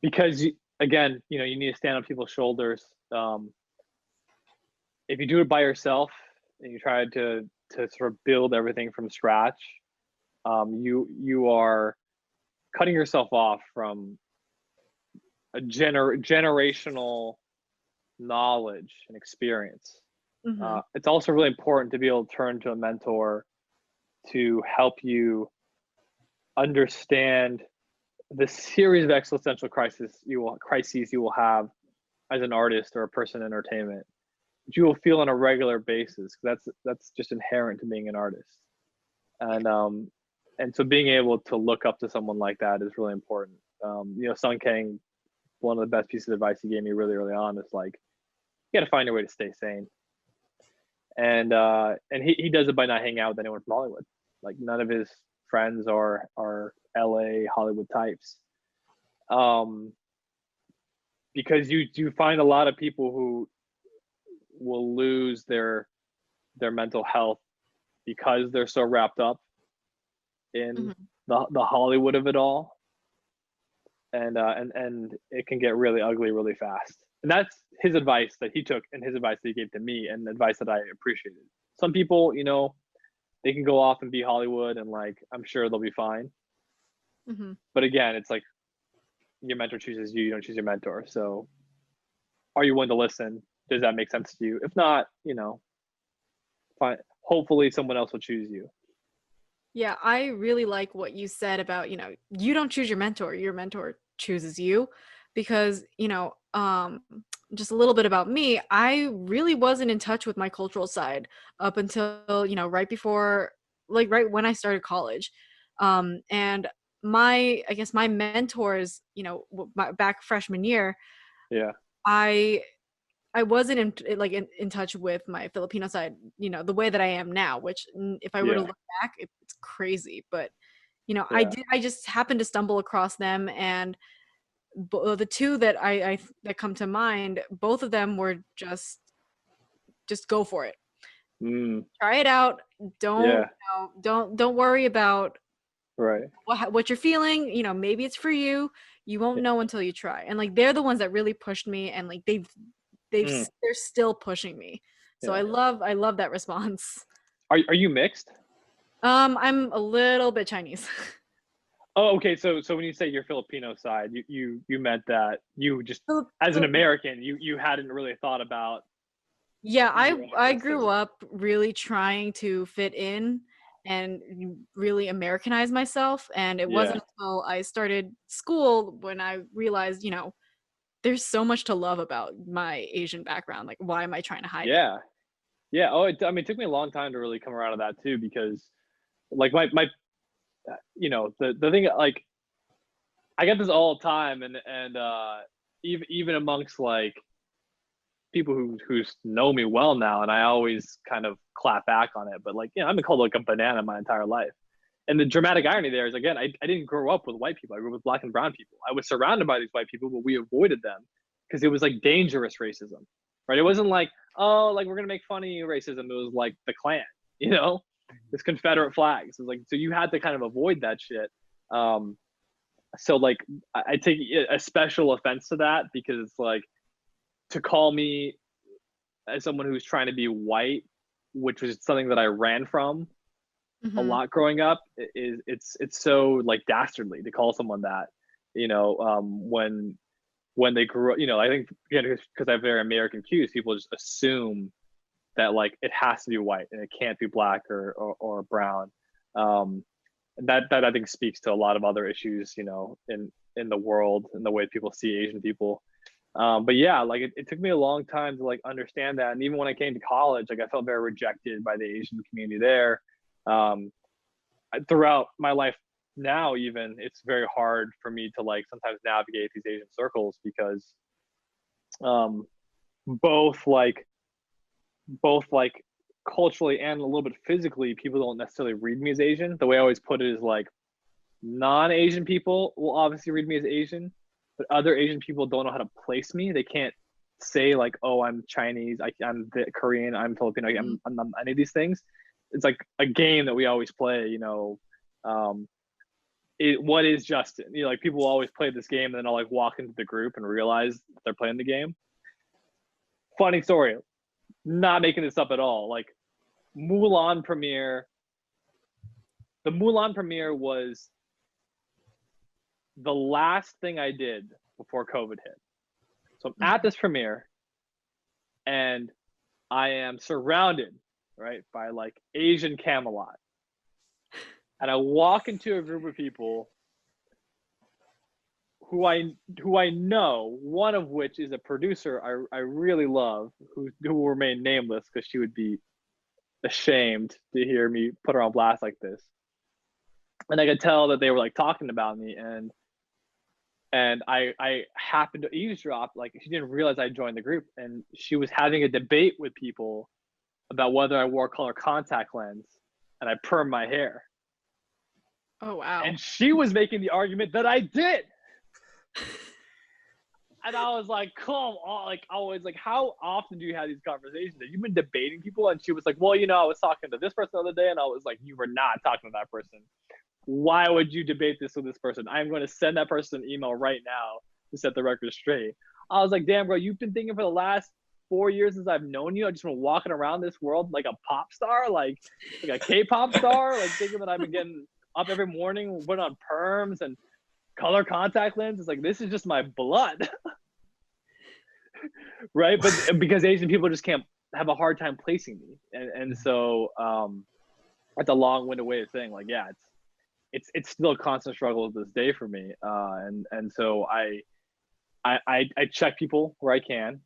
Because again, you need to stand on people's shoulders. If you do it by yourself and you try to sort of build everything from scratch, you are cutting yourself off from a generational knowledge and experience. Mm-hmm. It's also really important to be able to turn to a mentor to help you understand the series of existential crises you will have as an artist or a person in entertainment, which you will feel on a regular basis. That's just inherent to being an artist, and so being able to look up to someone like that is really important. Sun Kang, one of the best pieces of advice he gave me really early on is like, you got to find your way to stay sane. And he does it by not hanging out with anyone from Hollywood. Like, none of his friends are LA Hollywood types. Because you find a lot of people who will lose their mental health because they're so wrapped up in Mm-hmm. the Hollywood of it all. And it can get really ugly really fast. And that's his advice that he took, and his advice that he gave to me, and advice that I appreciated. Some people, they can go off and be Hollywood, and like, I'm sure they'll be fine. Mm-hmm. But again, it's like, your mentor chooses you, you don't choose your mentor. So are you willing to listen? Does that make sense to you? If not, fine. Hopefully someone else will choose you. Yeah, I really like what you said about, you don't choose your mentor chooses you. Because, just a little bit about me, I really wasn't in touch with my cultural side up until, right before, like right when I started college. And I guess my mentors, my back freshman year, Yeah. I wasn't in touch with my Filipino side, the way that I am now, which if I were to Yeah. look back, it's crazy. But, Yeah. I just happened to stumble across them, and the two that that come to mind, both of them were just go for it. Mm, Try it out. Don't, yeah. don't worry about Right. what you're feeling. Maybe it's for you. You won't Yeah. know until you try. And like, they're the ones that really pushed me, and like Mm, they're still pushing me. So yeah. I love that response. Are you mixed? I'm a little bit Chinese. Oh, okay. So when you say your Filipino side, you meant that you just, as an Filip- American, you hadn't really thought about Yeah, your I ethnicity. grew up really trying to fit in and really Americanize myself, and it Yeah. wasn't until I started school when I realized, there's so much to love about my Asian background. Like, why am I trying to hide it? Yeah. Yeah. Oh, it took me a long time to really come around to that too, because like my the thing, like, I get this all the time, and even amongst like people who know me well now, and I always kind of clap back on it. But like, I've been called like a banana my entire life. And the dramatic irony there is, again, I didn't grow up with white people. I grew up with black and brown people. I was surrounded by these white people, but we avoided them because it was like dangerous racism, right? It wasn't like, oh, like, we're gonna make fun of you racism. It was like the Klan, this Confederate flags. It was like, so you had to kind of avoid that shit. So like, I take a special offense to that, because it's like, to call me as someone who's trying to be white, which was something that I ran from a Mm-hmm. lot growing up, it's so like dastardly to call someone that, when they grew up. I think, again, because I have very American cues, people just assume that like it has to be white and it can't be black or brown. That I think speaks to a lot of other issues, in the world and the way people see Asian people. But yeah, like, it took me a long time to like understand that. And even when I came to college, like, I felt very rejected by the Asian community there. Um, Throughout my life now, even, it's very hard for me to like sometimes navigate these Asian circles, because um, both like both like culturally and a little bit physically, people don't necessarily read me as Asian. The way I always put it is like, non-Asian people will obviously read me as Asian, but other Asian people don't know how to place me. They can't say like, oh, I'm Chinese, I'm Korean, I'm Filipino, I'm any of these things. It's like a game that we always play, you know. What is Justin? You know, like people always play this game and then I'll like walk into the group and realize that they're playing the game. Funny story, not making this up at all. Like Mulan premiere, the Mulan premiere was the last thing I did before COVID hit. So I'm at this premiere and I am surrounded, right, by like Asian Camelot. And I walk into a group of people who I know, one of which is a producer I really love, who will remain nameless because she would be ashamed to hear me put her on blast like this. And I could tell that they were like talking about me, and I happened to eavesdrop. Like she didn't realize I joined the group, and she was having a debate with people about whether I wore color contact lens and I permed my hair. Oh, wow. And she was making the argument that I did. And I was like, come on. Like, I was like, how often do you have these conversations? Have you been debating people? And she was like, well, you know, I was talking to this person the other day. And I was like, you were not talking to that person. Why would you debate this with this person? I'm going to send that person an email right now to set the record straight. I was like, damn, bro, you've been thinking for the last 4 years since I've known you, I just been walking around this world like a pop star, like a K-pop star, like thinking that I've been getting up every morning, putting on perms and color contact lenses. Like, this is just my blood. Right? But because Asian people just can't have a hard time placing me. And so that's a long-winded way of saying, like, yeah, it's still a constant struggle to this day for me. And so I check people where I can.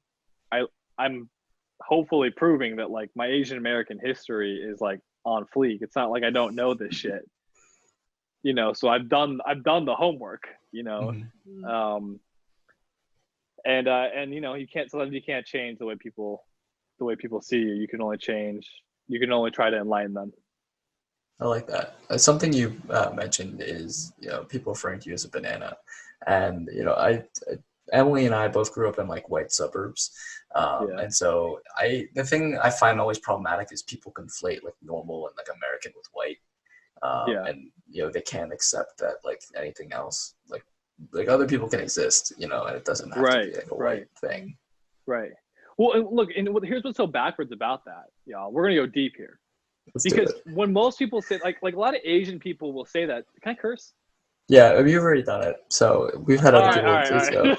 I'm hopefully proving that like my Asian American history is like on fleek. It's not like I don't know this shit, you know. So I've done the homework, you know. Mm-hmm. And you know, sometimes you can't change the way people see you. You can only try to enlighten them. I like that. Something you mentioned is, you know, people referring to you as a banana, and you know, Emilie and I both grew up in like white suburbs, and so the thing I find always problematic is people conflate like normal and like American with white, and you know, they can't accept that like anything else, like other people can exist, you know, and it doesn't have to be like a white thing. Right. Well, and look, and here's what's so backwards about that, y'all. We're gonna go deep here. Because when most people say, like a lot of Asian people will say that. Can I curse? Yeah, you've already done it. So we've had other people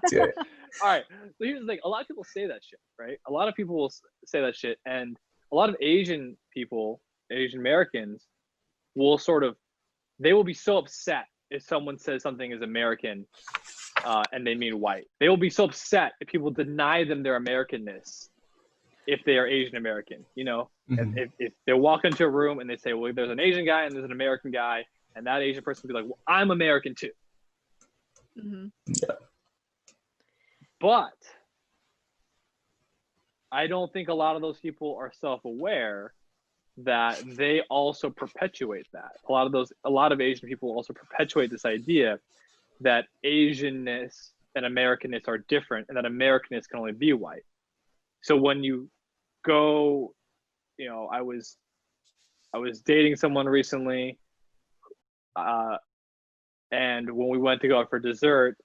do it. All right. So here's the thing. A lot of people say that shit, right? A lot of people will say that shit. And a lot of Asian people, Asian Americans, they will be so upset if someone says something is American and they mean white. They will be so upset if people deny them their Americanness if they are Asian American, you know? Mm-hmm. If they walk into a room and they say, well, there's an Asian guy and there's an American guy, and that Asian person will be like, well, I'm American too. Mm-hmm. Yeah. But I don't think a lot of those people are self-aware that they also perpetuate that. A lot of Asian people also perpetuate this idea that Asianness and Americanness are different, and that Americanness can only be white. So when you go, you know, I was dating someone recently, and when we went to go out for dessert,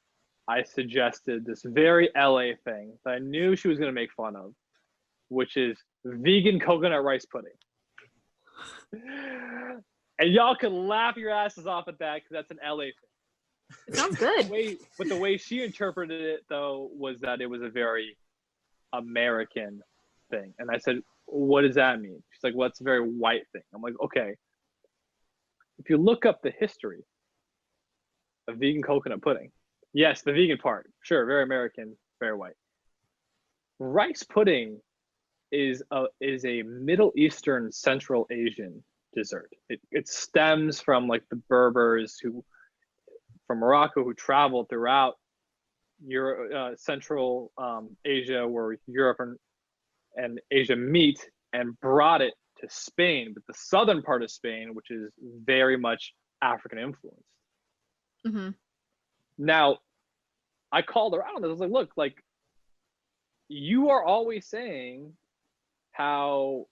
I suggested this very LA thing that I knew she was going to make fun of, which is vegan coconut rice pudding. And y'all can laugh your asses off at that because that's an LA thing. It sounds good. But the way she interpreted it, though, was that it was a very American thing. And I said, what does that mean? She's like, well, it's a very white thing. I'm like, okay. If you look up the history of vegan coconut pudding, yes, the vegan part, sure, very American, very white. Rice pudding is a Middle Eastern, Central Asian dessert. It stems from like the Berbers from Morocco who traveled throughout Europe, Central Asia, where Europe and Asia meet, and brought it to Spain, but the southern part of Spain, which is very much African influenced. Mm-hmm. Now, I called her out on this. I was like, look, like, you are always saying how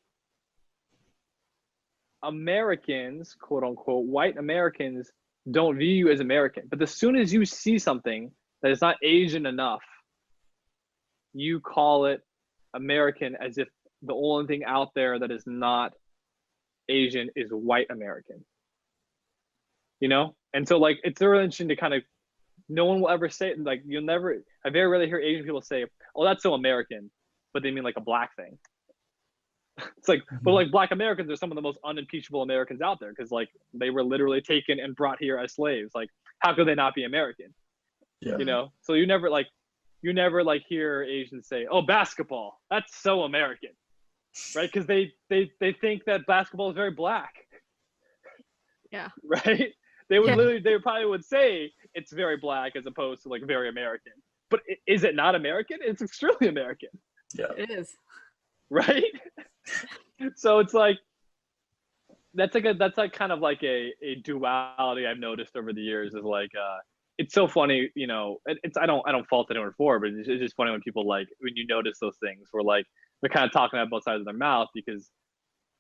Americans, quote unquote, white Americans don't view you as American. But as soon as you see something that is not Asian enough, you call it American, as if the only thing out there that is not Asian is white American. You know? And so, like, it's really interesting to kind of, no one will ever say it. Like, I very rarely hear Asian people say, oh, that's so American, but they mean like a black thing. It's like, but like black Americans are some of the most unimpeachable Americans out there, because like they were literally taken and brought here as slaves. Like, how could they not be American? Yeah. You know? So you never hear Asians say, oh, basketball, that's so American, right? Because they think that basketball is very black. Yeah. Right? They probably would say it's very black as opposed to like very American. But is it not American? It's extremely American. Yeah. It is. Right? So it's like, that's kind of like a duality I've noticed over the years, is like, it's so funny, you know, I don't fault anyone for it, but it's just funny when people, like, when you notice those things where like they're kind of talking out both sides of their mouth, because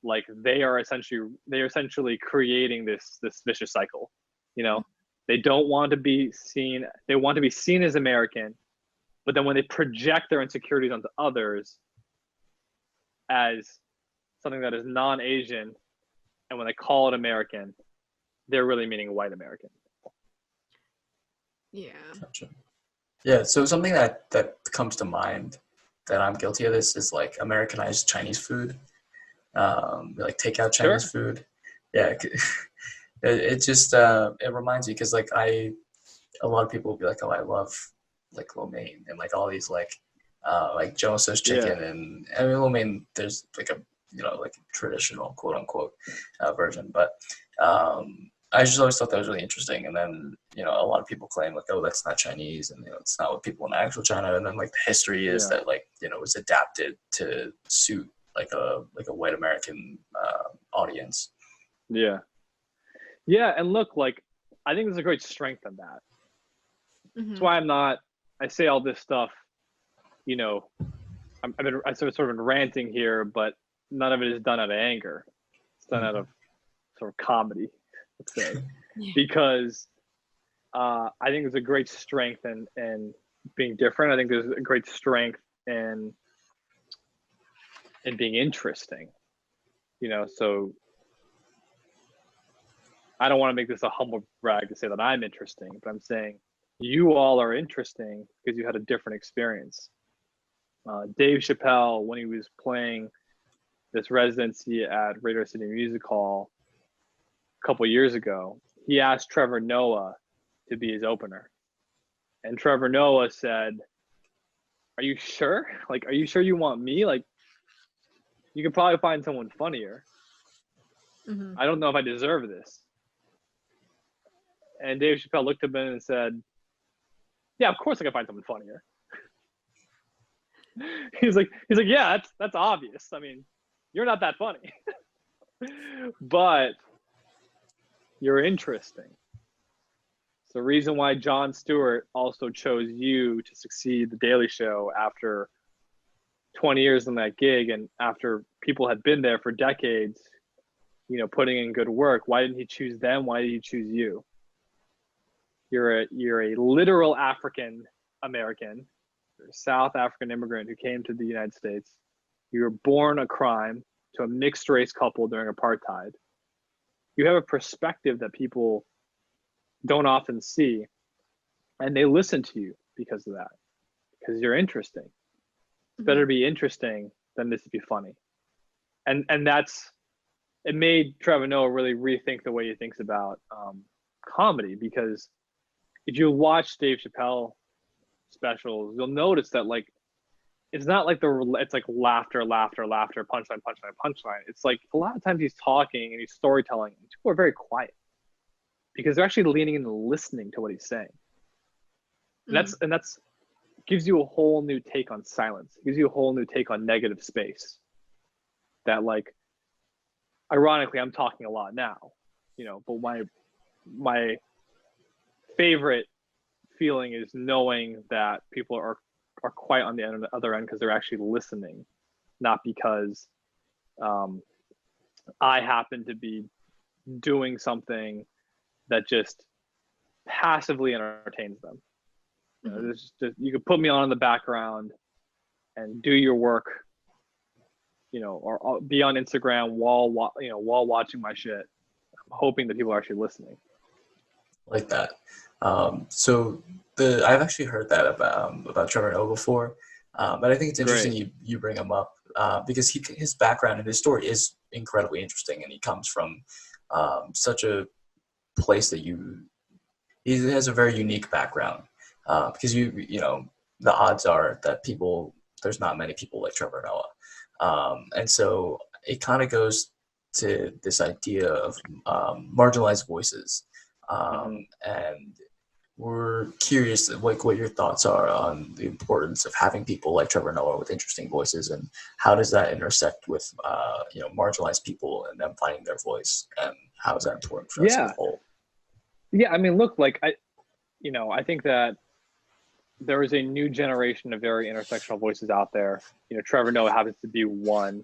like they are essentially creating this vicious cycle. You know, they don't want to be seen, they want to be seen as American, but then when they project their insecurities onto others as something that is non-Asian, and when they call it American, they're really meaning white American. Yeah. Gotcha. Yeah, so something that comes to mind that I'm guilty of this is like Americanized Chinese food, like takeout Chinese food. Yeah, it just it reminds me, because like a lot of people will be like, oh, I love like lo mein and like all these like Joseph's chicken, and I mean lo mein, there's like a, you know, like traditional quote unquote version, but I just always thought that was really interesting. And then, you know, a lot of people claim like, oh, that's not Chinese, and you know, it's not what people in actual China. And then like the history is that like, you know, it was adapted to suit like a white American audience. Yeah, and look, like, I think there's a great strength in that. That's why I say all this stuff, you know, I sort of been ranting here, but none of it is done out of anger. It's done out of sort of comedy, let's say, because I think there's a great strength in being different. I think there's a great strength in being interesting, you know. So I don't want to make this a humble brag to say that I'm interesting, but I'm saying you all are interesting because you had a different experience. Dave Chappelle, when he was playing this residency at Radio City Music Hall a couple years ago, he asked Trevor Noah to be his opener. And Trevor Noah said, are you sure? Like, are you sure you want me? Like, you could probably find someone funnier. I don't know if I deserve this. And Dave Chappelle looked at him and said, yeah, of course I can find someone funnier. He's like, yeah, that's obvious. I mean, you're not that funny, but you're interesting. It's the reason why Jon Stewart also chose you to succeed The Daily Show after 20 years on that gig, and after people had been there for decades, you know, putting in good work. Why didn't he choose them? Why did he choose you? You're a literal African American. You're a South African immigrant who came to the United States. You were born a crime to a mixed race couple during apartheid. You have a perspective that people don't often see, and they listen to you because of that, because you're interesting. It's better to be interesting than this to be funny. And it made Trevor Noah really rethink the way he thinks about comedy, because if you watch Dave Chappelle specials, you'll notice that like it's not like it's like laughter, punchline. It's like a lot of times he's talking and he's storytelling, and people are very quiet because they're actually leaning in and listening to what he's saying. And that's gives you a whole new take on silence. It gives you a whole new take on negative space. That, like, ironically, I'm talking a lot now, you know, but my favorite feeling is knowing that people are quiet on the other end because they're actually listening, not because I happen to be doing something that just passively entertains them. You know, you could put me on in the background and do your work, you know, or be on Instagram while watching my shit, hoping that people are actually listening. Like that. So I've actually heard that about Trevor Noah before, but I think it's interesting you bring him up because his background and his story is incredibly interesting, and he comes from such a place that he has a very unique background because you know the odds are that there's not many people like Trevor Noah, and so it kind of goes to this idea of marginalized voices. And we're curious like what your thoughts are on the importance of having people like Trevor Noah with interesting voices, and how does that intersect with you know, marginalized people and them finding their voice, and how is that important for us as a whole? Yeah, I mean, look, like I think that there is a new generation of very intersectional voices out there. You know, Trevor Noah happens to be one.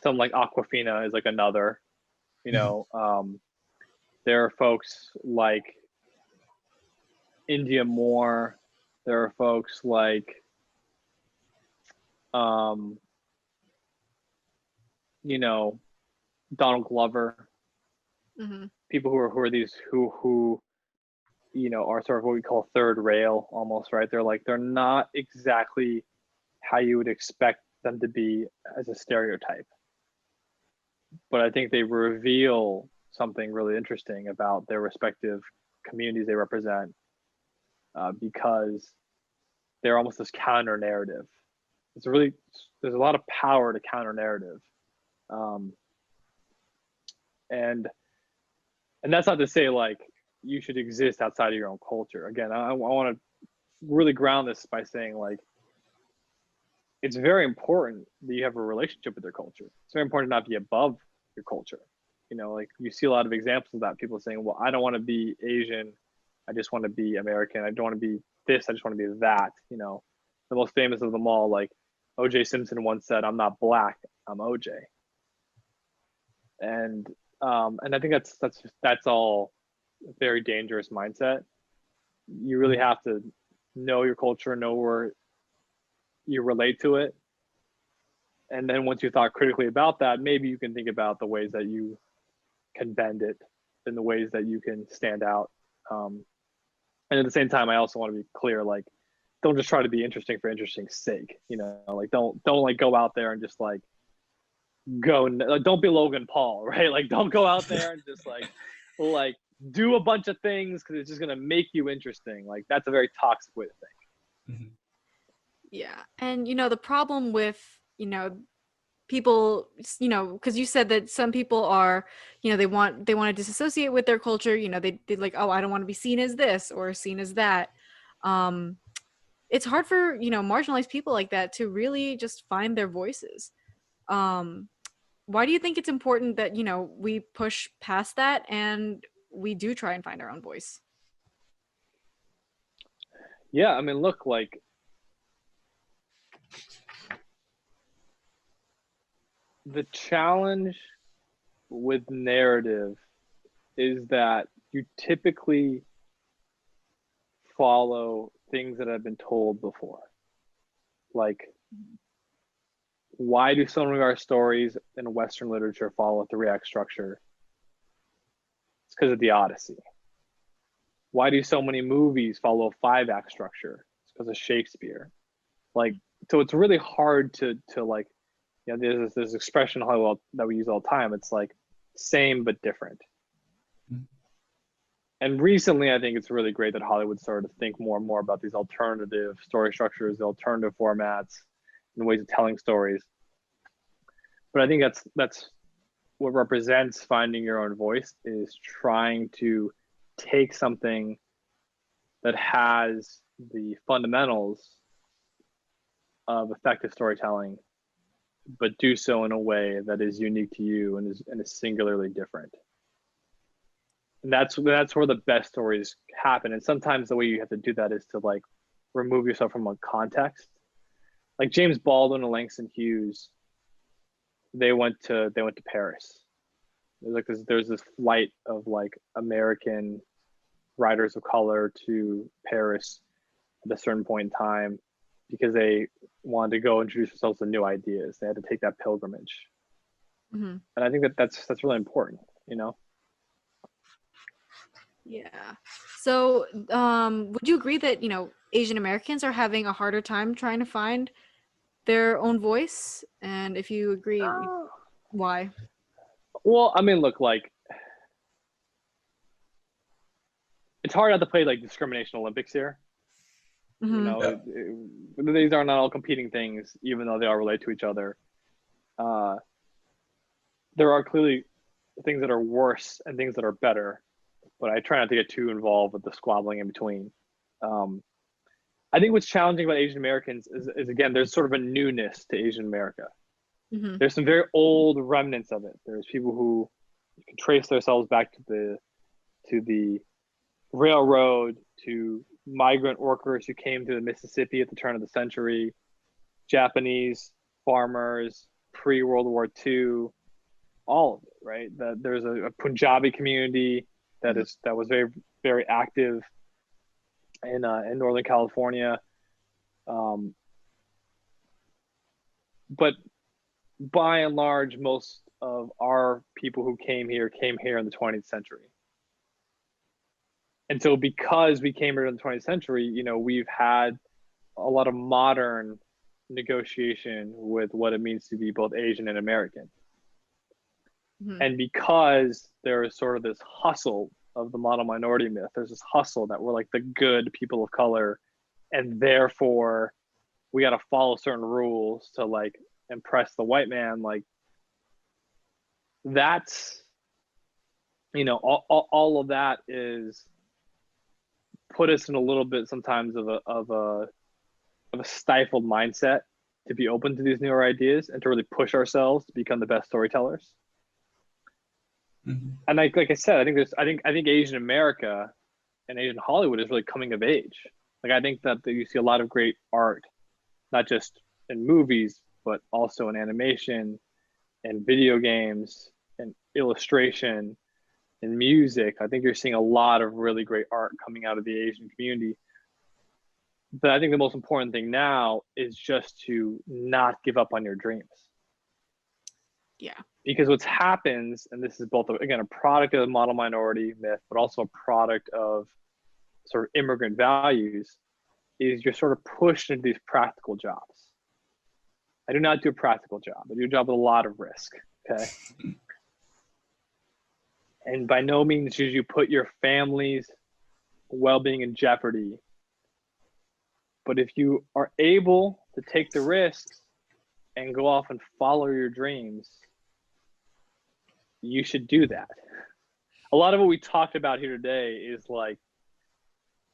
Someone like Aquafina is like another. You know, there are folks like India Moore. There are folks like, you know, Donald Glover. People who you know, are sort of what we call third rail almost, right? They're not exactly how you would expect them to be as a stereotype. But I think they reveal something really interesting about their respective communities they represent, because they're almost this counter narrative. There's a lot of power to counter narrative, and that's not to say like you should exist outside of your own culture. Again, I want to really ground this by saying like it's very important that you have a relationship with your culture. It's very important to not be above your culture. You know, like you see a lot of examples of that. People saying, well, I don't want to be Asian. I just want to be American. I don't want to be this. I just want to be that. You know, the most famous of them all, like O.J. Simpson once said, I'm not black, I'm O.J. And I think that's all a very dangerous mindset. You really have to know your culture, know where you relate to it. And then once you thought critically about that, maybe you can think about the ways that you can bend it and the ways that you can stand out. And at the same time, I also want to be clear, like, don't just try to be interesting for interesting's sake. You know, like don't like go out there and just like don't be Logan Paul, right? Like don't go out there and just like do a bunch of things because it's just gonna make you interesting. Like that's a very toxic way to think. Yeah, and you know the problem with people, because you said that some people are, they want to disassociate with their culture. They like, oh, I don't want to be seen as this or seen as that. It's hard for marginalized people like that to really just find their voices. Why do you think it's important that we push past that and we do try and find our own voice? Yeah, I mean, look, like the challenge with narrative is that you typically follow things that have been told before. Like, why do so many of our stories in Western literature follow a 3-act structure? It's because of the Odyssey. Why do so many movies follow a 5-act structure? It's because of Shakespeare. Like, so it's really hard to like, there's this expression in Hollywood that we use all the time. It's like same but different. Mm-hmm. And recently, I think it's really great that Hollywood started to think more and more about these alternative story structures, the alternative formats, and ways of telling stories. But I think that's what represents finding your own voice, is trying to take something that has the fundamentals of effective storytelling, but do so in a way that is unique to you and is singularly different. And that's where the best stories happen. And sometimes the way you have to do that is to like remove yourself from a context. Like James Baldwin and Langston Hughes, they went to Paris. There's this flight of like American writers of color to Paris at a certain point in time because they wanted to go introduce themselves to new ideas. They had to take that pilgrimage. Mm-hmm. And I think that's really important, you know? Yeah. So, would you agree that, Asian Americans are having a harder time trying to find their own voice? And if you agree, why? Well, I mean, look, like, it's hard not to play like discrimination Olympics here. Mm-hmm. You know, these are not all competing things, even though they all relate to each other. There are clearly things that are worse and things that are better, but I try not to get too involved with the squabbling in between. I think what's challenging about Asian Americans is again, there's sort of a newness to Asian America. Mm-hmm. There's some very old remnants of it. There's people who can trace themselves back to the railroad, to migrant workers who came to the Mississippi at the turn of the century, Japanese farmers, pre-World War II, all of it, right? That there's a Punjabi community that was very, very active in Northern California. But by and large, most of our people who came here in the 20th century. And so because we came here in the 20th century, you know, we've had a lot of modern negotiation with what it means to be both Asian and American. Mm-hmm. And because there is sort of this hustle of the model minority myth, there's this hustle that we're like the good people of color, and therefore we got to follow certain rules to like impress the white man. Like that's, you know, all of that is put us in a little bit sometimes of a stifled mindset to be open to these newer ideas and to really push ourselves to become the best storytellers. Mm-hmm. And like I said, I think Asian America and Asian Hollywood is really coming of age. Like I think that you see a lot of great art, not just in movies, but also in animation and video games and illustration and music. I think you're seeing a lot of really great art coming out of the Asian community. But I think the most important thing now is just to not give up on your dreams. Yeah. Because what's happens, and this is both, again, a product of the model minority myth, but also a product of sort of immigrant values, is you're sort of pushed into these practical jobs. I do not do a practical job. I do a job with a lot of risk, okay? And by no means should you put your family's well-being in jeopardy. But if you are able to take the risks and go off and follow your dreams, you should do that. A lot of what we talked about here today is like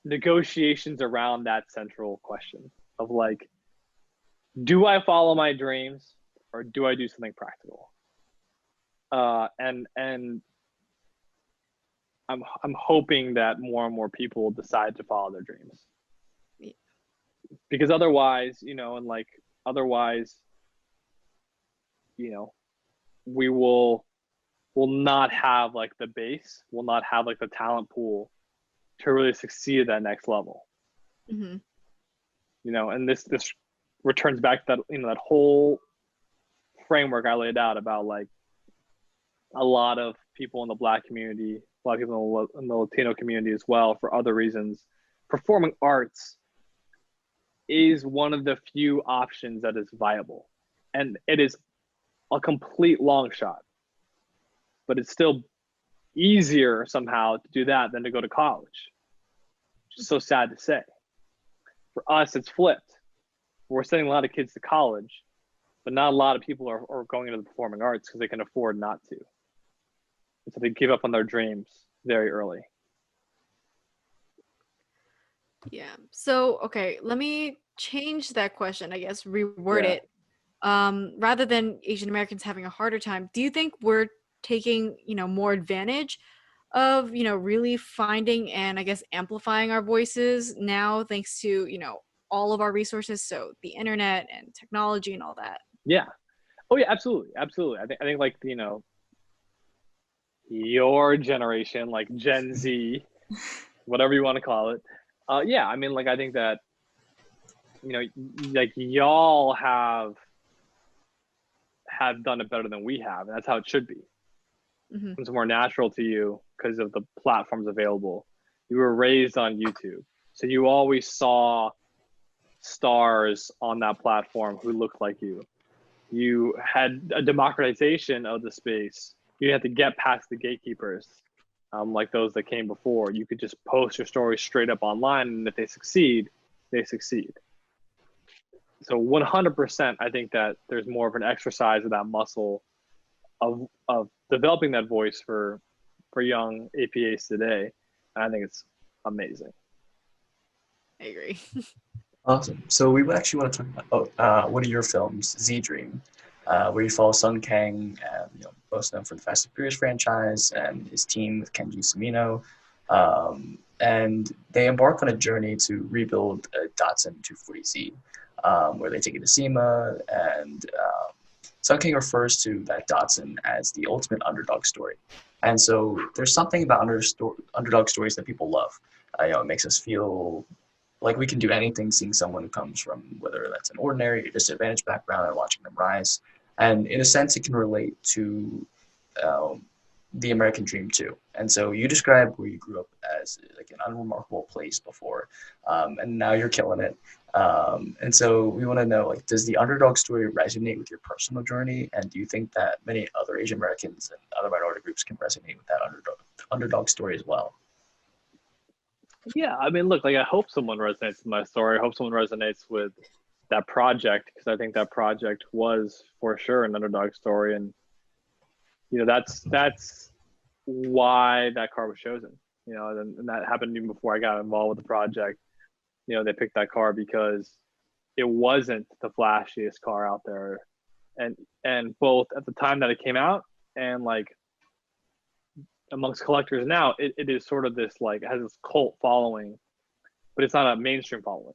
negotiations around that central question of like, do I follow my dreams or do I do something practical? And I'm hoping that more and more people will decide to follow their dreams. Because otherwise, you know, we will not have like the base, will not have like the talent pool to really succeed at that next level. Mm-hmm. You know, and this returns back to that, you know, that whole framework I laid out about like a lot of people in the Black community, a lot of people in the Latino community as well, for other reasons. Performing arts is one of the few options that is viable. And it is a complete long shot. But it's still easier somehow to do that than to go to college. Which is so sad to say. For us, it's flipped. We're sending a lot of kids to college, but not a lot of people are going into the performing arts because they can afford not to. And so they give up on their dreams very early. Yeah. So, okay, let me change that question, I guess, reword it. Rather than Asian Americans having a harder time, do you think we're taking, more advantage of, really finding and I guess amplifying our voices now thanks to, all of our resources, so the internet and technology and all that. Yeah. Oh yeah, absolutely, absolutely. I think like your generation, like Gen Z, whatever you want to call it. Yeah, I mean, like I think that like y'all have done it better than we have, and that's how it should be. Hmm. It's more natural to you because of the platforms available. You were raised on YouTube, so you always saw stars on that platform who looked like you. You had a democratization of the space. You had to get past the gatekeepers, like those that came before. You could just post your story straight up online, and if they succeed, they succeed. So 100%, I think that there's more of an exercise of that muscle of developing that voice for young APAs today. And I think it's amazing. I agree. Awesome. So we actually want to talk about one of your films, Z Dream, where you follow Sung Kang, most known for the Fast and Furious franchise, and his team with Kenji Sumino. And they embark on a journey to rebuild a Datsun 240Z, where they take it to SEMA, and Sung Kang refers to that Datsun as the ultimate underdog story. And so there's something about underdog stories that people love. It makes us feel like we can do anything seeing someone who comes from, whether that's an ordinary or disadvantaged background, and watching them rise. And in a sense, it can relate to the American dream too. And so you described where you grew up as like an unremarkable place before, and now you're killing it. And so we want to know, like, does the underdog story resonate with your personal journey? And do you think that many other Asian Americans and other minority groups can resonate with that underdog story as well? Yeah, I mean, look, like I hope someone resonates with my story. I hope someone resonates with that project, because I think that project was for sure an underdog story, and that's why that car was chosen. And that happened even before I got involved with the project. They picked that car because it wasn't the flashiest car out there, and both at the time that it came out and like amongst collectors now, it is sort of this like, it has this cult following, but it's not a mainstream following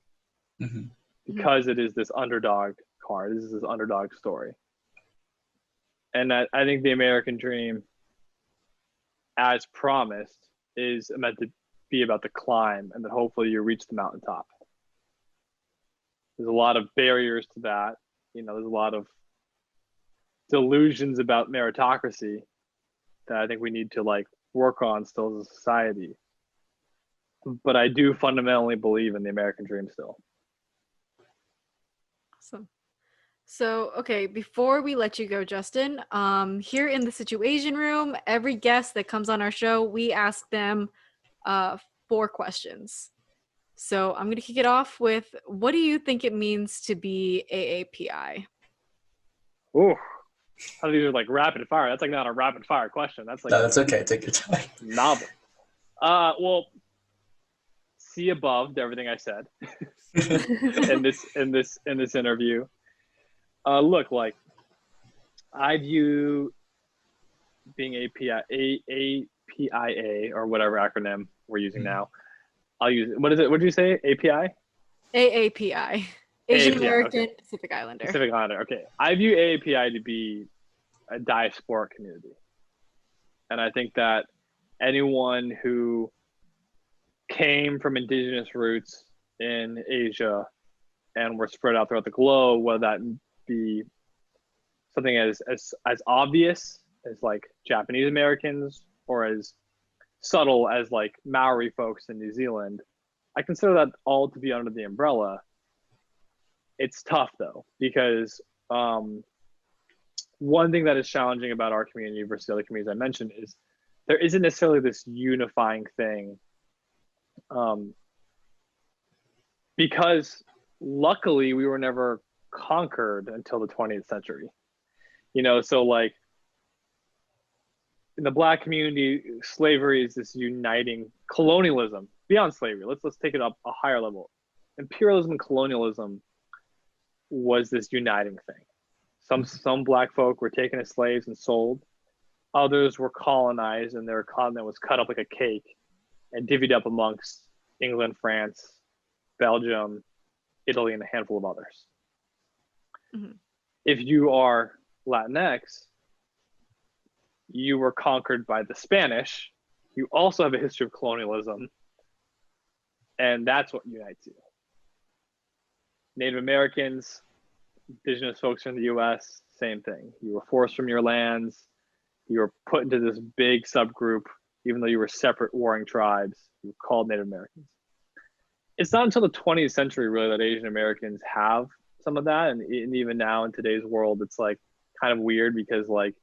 Mm-hmm. because it is this underdog car. This is this underdog story. And I think the American dream, as promised, is meant to be about the climb, and that hopefully you reach the mountaintop. There's a lot of barriers to that. There's a lot of delusions about meritocracy that I think we need to like work on still as a society. But I do fundamentally believe in the American dream still. Awesome. So, okay, before we let you go, Justin, here in the SituAsian Room, every guest that comes on our show, we ask them 4 questions. So I'm going to kick it off with, what do you think it means to be AAPI? Ooh, how these are like rapid fire. That's like not a rapid fire question. That's like No, that's okay. Take your time. novel. Well, see above everything I said in this interview. Look, like I view being APIA or whatever acronym we're using now. I'll use, what is it? What did you say? API? AAPI. Asian AAPI, American okay. Pacific Islander. Pacific Islander. Okay. I view AAPI to be a diaspora community. And I think that anyone who came from indigenous roots in Asia and were spread out throughout the globe, whether that be something as obvious as like Japanese Americans or as subtle as like Maori folks in New Zealand, I consider that all to be under the umbrella. It's tough though, because one thing that is challenging about our community versus the other communities I mentioned is there isn't necessarily this unifying thing, because luckily we were never conquered until the 20th century. So like in the Black community, slavery is this uniting, colonialism beyond slavery. Let's take it up a higher level. Imperialism and colonialism was this uniting thing. Some Black folk were taken as slaves and sold, Others were colonized, and their continent was cut up like a cake and divvied up amongst England, France, Belgium, Italy, and a handful of others. Mhm. If you are Latinx, you were conquered by the Spanish. You also have a history of colonialism, and that's what unites you. Native Americans, indigenous folks in the US, same thing. You were forced from your lands. You were put into this big subgroup, even though you were separate warring tribes. You were called Native Americans. It's not until the 20th century, really, that Asian Americans have some of that. And even now in today's world, it's like kind of weird because like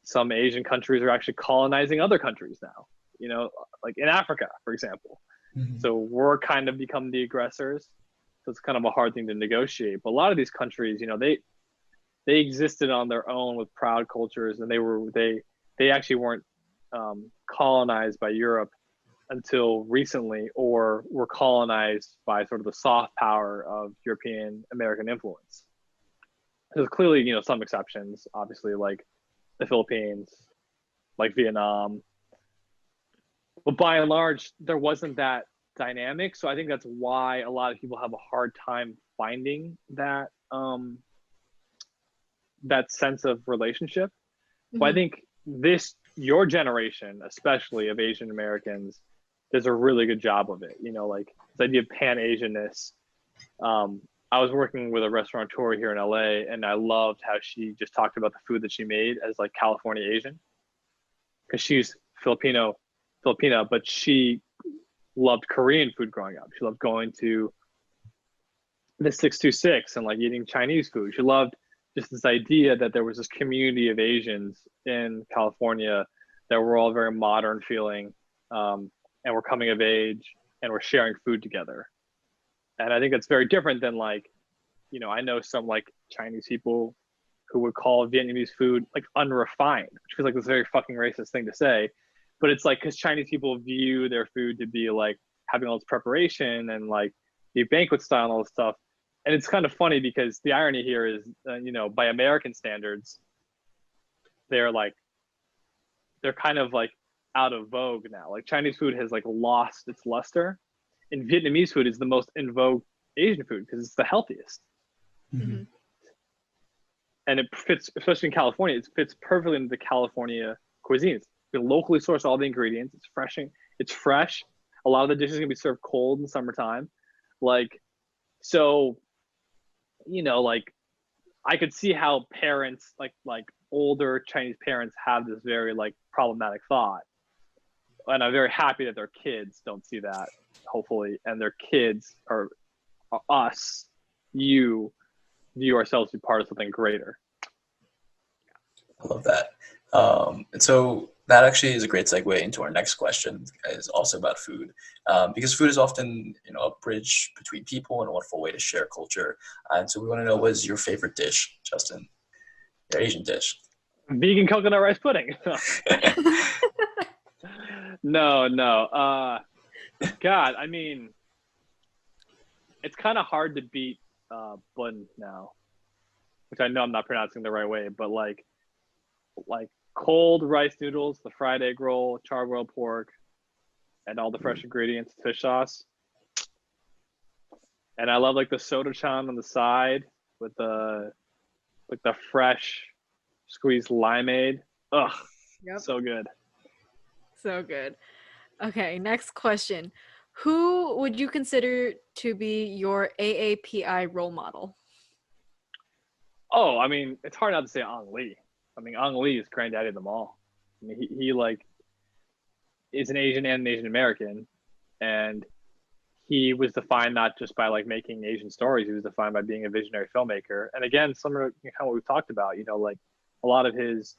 some Asian countries are actually colonizing other countries now, you know, like in Africa, for example. Mhm. So we're kind of become the aggressors. So it's kind of a hard thing to negotiate. But a lot of these countries, you know, they existed on their own with proud cultures, and they actually weren't colonized by Europe until recently, or were colonized by sort of the soft power of European American influence. There's clearly, you know, some exceptions, obviously, like the Philippines, like Vietnam. But by and large, there wasn't that dynamic. So I think that's why a lot of people have a hard time finding that that sense of relationship. But I think your generation, especially of Asian Americans, does a really good job of it. You know, like this idea of Pan-Asianness. I was working with a restaurateur here in LA, and I loved how she just talked about the food that she made as like California Asian, because she's Filipina, but she loved Korean food growing up. She loved going to the 626 and like eating Chinese food. She loved just this idea that there was this community of Asians in California that were all very modern feeling, and were coming of age, and were sharing food together. And I think that's very different than like, you know, I know some like Chinese people who would call Vietnamese food like unrefined, which feels like this very fucking racist thing to say. But it's like, because Chinese people view their food to be like having all this preparation and like the banquet style and all this stuff. And it's kind of funny because the irony here is, you know, by American standards, they're kind of like out of vogue now. Like Chinese food has like lost its luster, and Vietnamese food is the most in vogue Asian food because it's the healthiest. Mm-hmm. And it fits, especially in California, it fits perfectly into the California cuisines. You can locally source all the ingredients. It's fresh. A lot of the dishes can be served cold in summertime. Like, so, you know, like I could see how parents, like older Chinese parents, have this very like problematic thought. And I'm very happy that their kids don't see that, hopefully, and their kids are us, you view ourselves to be part of something greater. I love that. And so that actually is a great segue into our next question, is also about food, because food is often, you know, a bridge between people and a wonderful way to share culture. And so we want to know, what is your favorite dish, Justin? Your Asian dish? Vegan coconut rice pudding. No. God, I mean, it's kind of hard to beat bun now, which I know I'm not pronouncing the right way, but like cold rice noodles, the fried egg roll, charbroiled pork, and all the fresh ingredients, fish sauce. And I love like the soda chan on the side with the fresh squeezed limeade. Ugh, Yep. so good. So good. Okay, next question. Who would you consider to be your AAPI role model? Oh, I mean, it's hard not to say Ang Lee. I mean, Ang Lee is granddaddy of them all. I mean, he like is an Asian and an Asian American, and he was defined not just by like making Asian stories. He was defined by being a visionary filmmaker. And again, similar to kind of what we've talked about, you know, like a lot of his,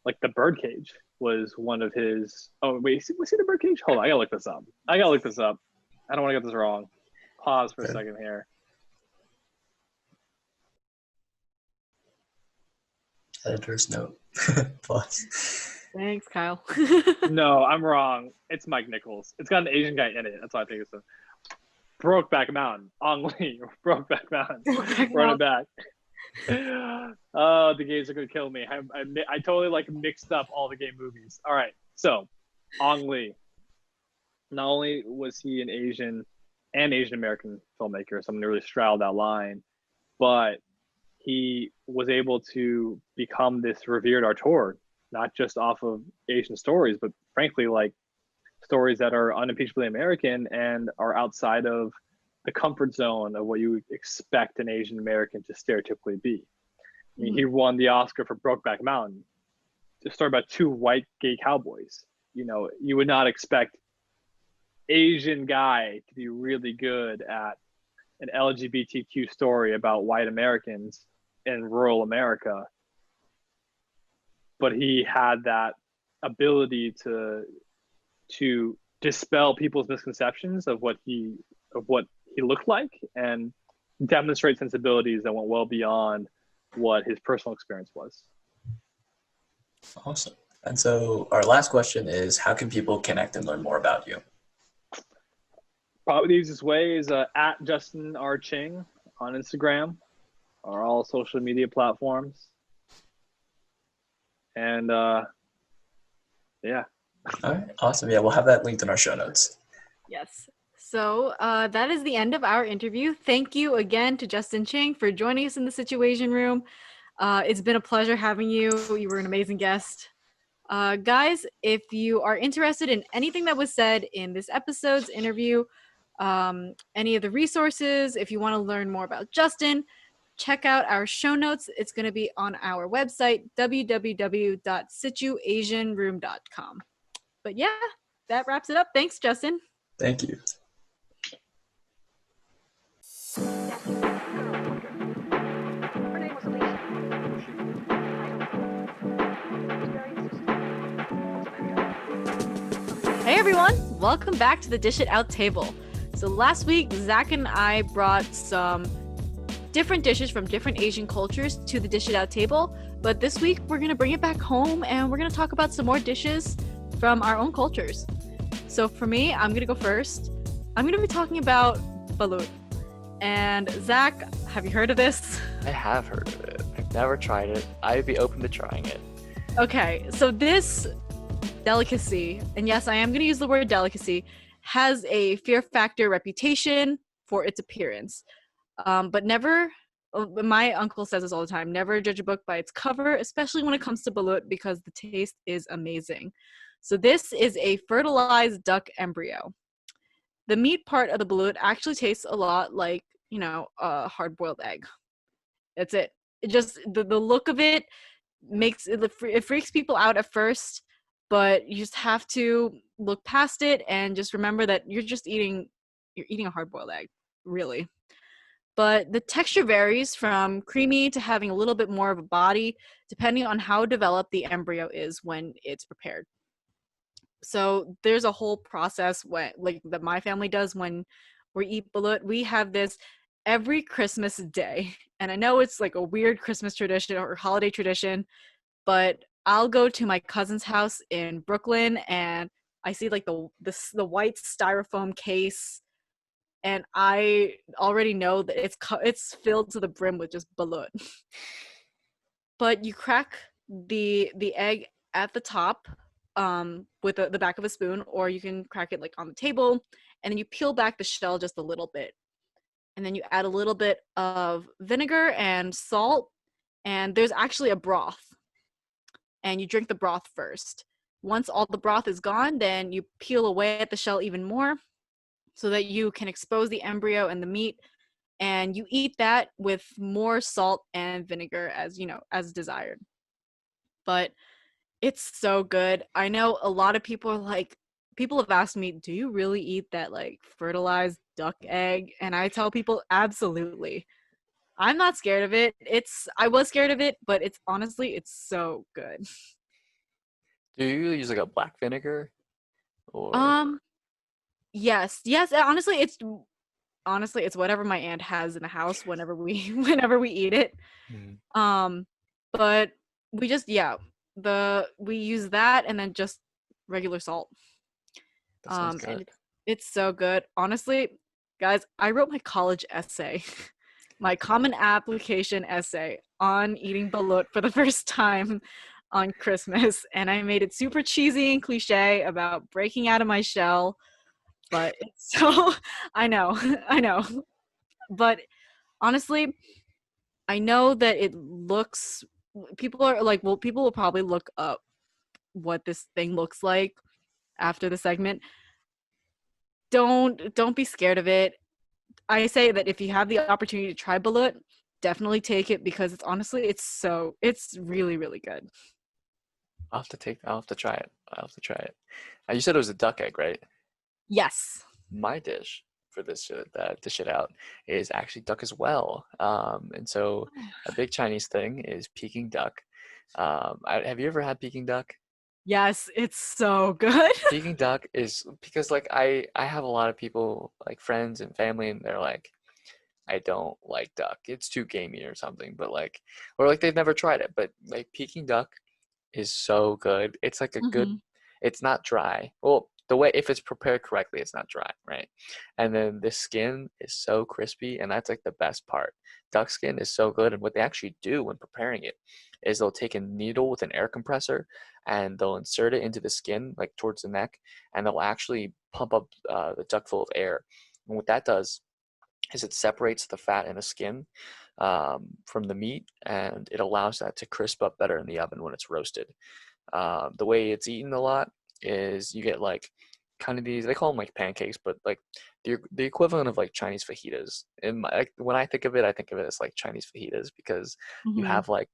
like the Birdcage was one of his. Oh wait, was he the Birdcage? Hold on, I gotta look this up. I don't want to get this wrong. Pause for a second here. Editor's note. Pause. Thanks, Kyle. No, I'm wrong. It's Mike Nichols. It's got an Asian guy in it. That's why I think it's a Brokeback Mountain. Ang Lee, Brokeback Mountain. Run it back. Oh, the gays are gonna kill me. I totally like mixed up all the gay movies. All right, so Ong Lee. Not only was he an Asian and Asian American filmmaker, someone who really straddled that line, but he was able to become this revered auteur, not just off of Asian stories, but frankly, like stories that are unimpeachably American and are outside of the comfort zone of what you would expect an Asian American to stereotypically be. I mean, he won the Oscar for Brokeback Mountain, a story about two white gay cowboys. You know, you would not expect Asian guy to be really good at an LGBTQ story about white Americans in rural America, but he had that ability to dispel people's misconceptions of what he looked like and demonstrate sensibilities that went well beyond what his personal experience was. Awesome. And so our last question is, how can people connect and learn more about you? Probably the easiest way is at Justin R. Ching on Instagram or all social media platforms. And yeah. All right, awesome. Yeah, we'll have that linked in our show notes. Yes. So that is the end of our interview. Thank you again to Justin Ching for joining us in the SituAsian Room. It's been a pleasure having you. You were an amazing guest. Guys, if you are interested in anything that was said in this episode's interview, any of the resources, if you want to learn more about Justin, check out our show notes. It's going to be on our website, www.situasianroom.com. But yeah, that wraps it up. Thanks, Justin. Thank you. Hey everyone, welcome back to the Dish It Out table. So last week, Zach and I brought some different dishes from different Asian cultures to the Dish It Out table, but this week we're gonna bring it back home and we're gonna talk about some more dishes from our own cultures. So for me, I'm gonna go first. I'm gonna be talking about balut. And Zach, have you heard of this? I have heard of it. I've never tried it. I'd be open to trying it. Okay, so this delicacy, and yes, I am going to use the word delicacy, has a fear factor reputation for its appearance. But never, my uncle says this all the time, never judge a book by its cover, especially when it comes to balut, because the taste is amazing. So this is a fertilized duck embryo. The meat part of the balut actually tastes a lot like, you know, a hard-boiled egg. That's it. It just, the look of it makes it freaks people out at first, but you just have to look past it and just remember that you're eating a hard-boiled egg, really. But the texture varies from creamy to having a little bit more of a body, depending on how developed the embryo is when it's prepared. So there's a whole process that my family does when we eat balut. We have this every Christmas day. And I know it's like a weird Christmas tradition or holiday tradition, but I'll go to my cousin's house in Brooklyn and I see like the white styrofoam case, and I already know that it's filled to the brim with just balut. But you crack the egg at the top with the back of a spoon, or you can crack it like on the table, and then you peel back the shell just a little bit. And then you add a little bit of vinegar and salt, and there's actually a broth. And you drink the broth first. Once all the broth is gone, then you peel away at the shell even more so that you can expose the embryo and the meat, and you eat that with more salt and vinegar as desired. But it's so good. I know a lot of people have asked me, do you really eat that like fertilized duck egg? And I tell people, absolutely. I'm not scared of it. I was scared of it, but it's so good. Do you use like a black vinegar? Or Yes. Honestly, it's whatever my aunt has in the house whenever we eat it. But we just we use that and then just regular salt. that sounds good. And it's so good. Honestly, guys, I wrote my college essay my common application essay on eating balut for the first time on Christmas, and I made it super cheesy and cliche about breaking out of my shell, but it's so I know, I know. But honestly, I know that it looks people are like, well, people will probably look up what this thing looks like after the segment. Don't be scared of it. I say that if you have the opportunity to try balut, definitely take it because it's really, really good. I'll have to try it. I'll have to try it. You said it was a duck egg, right? Yes. My dish for this dish it out is actually duck as well. And so a big Chinese thing is Peking duck. Have you ever had Peking duck? Yes, it's so good. Peking duck is because like I have a lot of people like friends and family and they're like I don't like duck. It's too gamey or something, but like or like they've never tried it, but like Peking duck is so good. It's like a good Mhm. it's not dry. Well, the way if it's prepared correctly, it's not dry, right? And then the skin is so crispy and that's like the best part. Duck skin is so good and what they actually do when preparing it is they'll take a needle with an air compressor and they'll insert it into the skin like towards the neck and they'll actually pump up the duct full of air. And what that does is it separates the fat in the skin from the meat and it allows that to crisp up better in the oven when it's roasted. The way it's eaten a lot is you get like kind of these they call them like pancakes but like the equivalent of like Chinese fajitas when I think of it as like Chinese fajitas because you Mhm. have like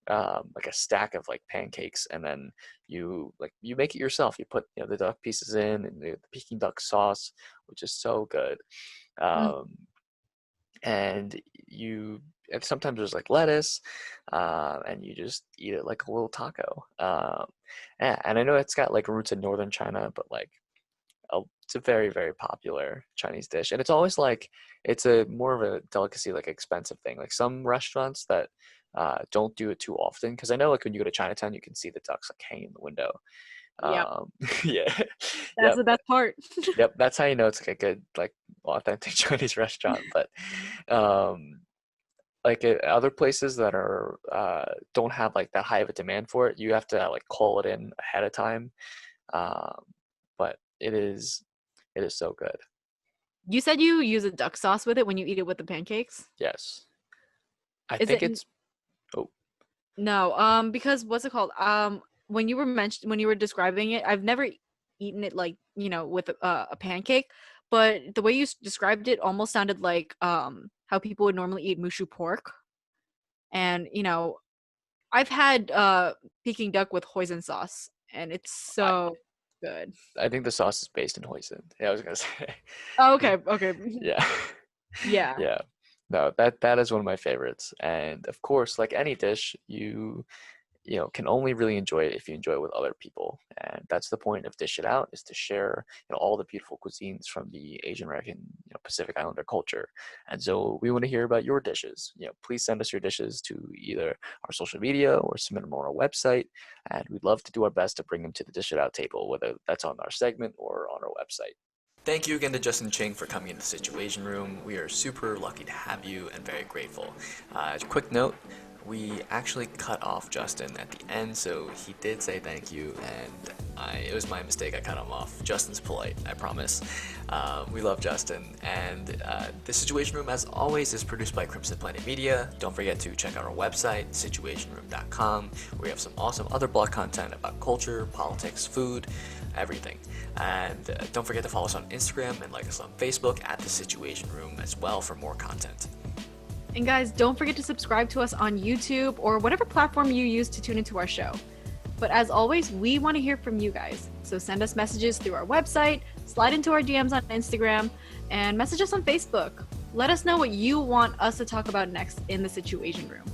a stack of like pancakes and then you make it yourself. You put the duck pieces in and the Peking duck sauce which is so good. Mm. um, and you and sometimes there's like lettuce and you just eat it like a little taco. Yeah, and I know it's got like roots in northern China but like it's a very very popular Chinese dish and it's always like it's a more of a delicacy like expensive thing like some restaurants that don't do it too often because I know like when you go to Chinatown you can see the ducks like hanging in the window. Yep. Yeah. That's Yep. the best part. Yep, that's how you know it's like a good, like, authentic Chinese restaurant. But, um, like other places that are don't have like that high of a demand for it, you have to like call it in ahead of time. Um, but it is so good. You said you use a duck sauce with it when you eat it with the pancakes? Yes, I Is think it it's. Oh, no, because what's it called? When you were describing it, I've never eaten it like, with a pancake, but the way you described it almost sounded like how people would normally eat mushu pork. And, I've had Peking duck with hoisin sauce and it's I so good. I think the sauce is based in hoisin. Yeah, I was gonna say. Oh, okay, okay. Yeah. Yeah. Yeah. No, that is one of my favorites. And of course, like any dish, can only really enjoy it if you enjoy it with other people. And that's the point of Dish It Out is to share, all the beautiful cuisines from the Asian American, Pacific Islander culture. And so we want to hear about your dishes. Please send us your dishes to either our social media or submit them on our website. And we'd love to do our best to bring them to the Dish It Out table, whether that's on our segment or on our website. Thank you again to Justin Ching for coming into the SituAsian Room. We are super lucky to have you and very grateful. As a quick note, we actually cut off Justin at the end, so he did say thank you, and it was my mistake. I cut him off. Justin's polite, I promise. We love Justin, and the SituAsian Room, as always, is produced by Crimson Planet Media. Don't forget to check out our website, SituAsianRoom.com, where we have some awesome other blog content about culture, politics, food, everything. And don't forget to follow us on Instagram and like us on Facebook at the SituAsian Room as well for more content. And guys, don't forget to subscribe to us on YouTube or whatever platform you use to tune into our show. But as always, we want to hear from you guys. So send us messages through our website, slide into our DMs on Instagram, and message us on Facebook. Let us know what you want us to talk about next in the SituAsian Room.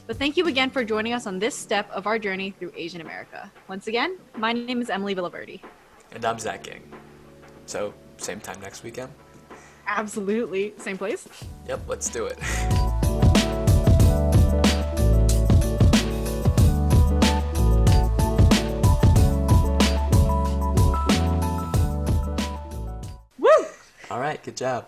But thank you again for joining us on this step of our journey through Asian America. Once again, my name is Emilie Villaverde. And I'm Zach King. So, same time next weekend? Absolutely. Same place? Yep, let's do it. Woo! All right, good job.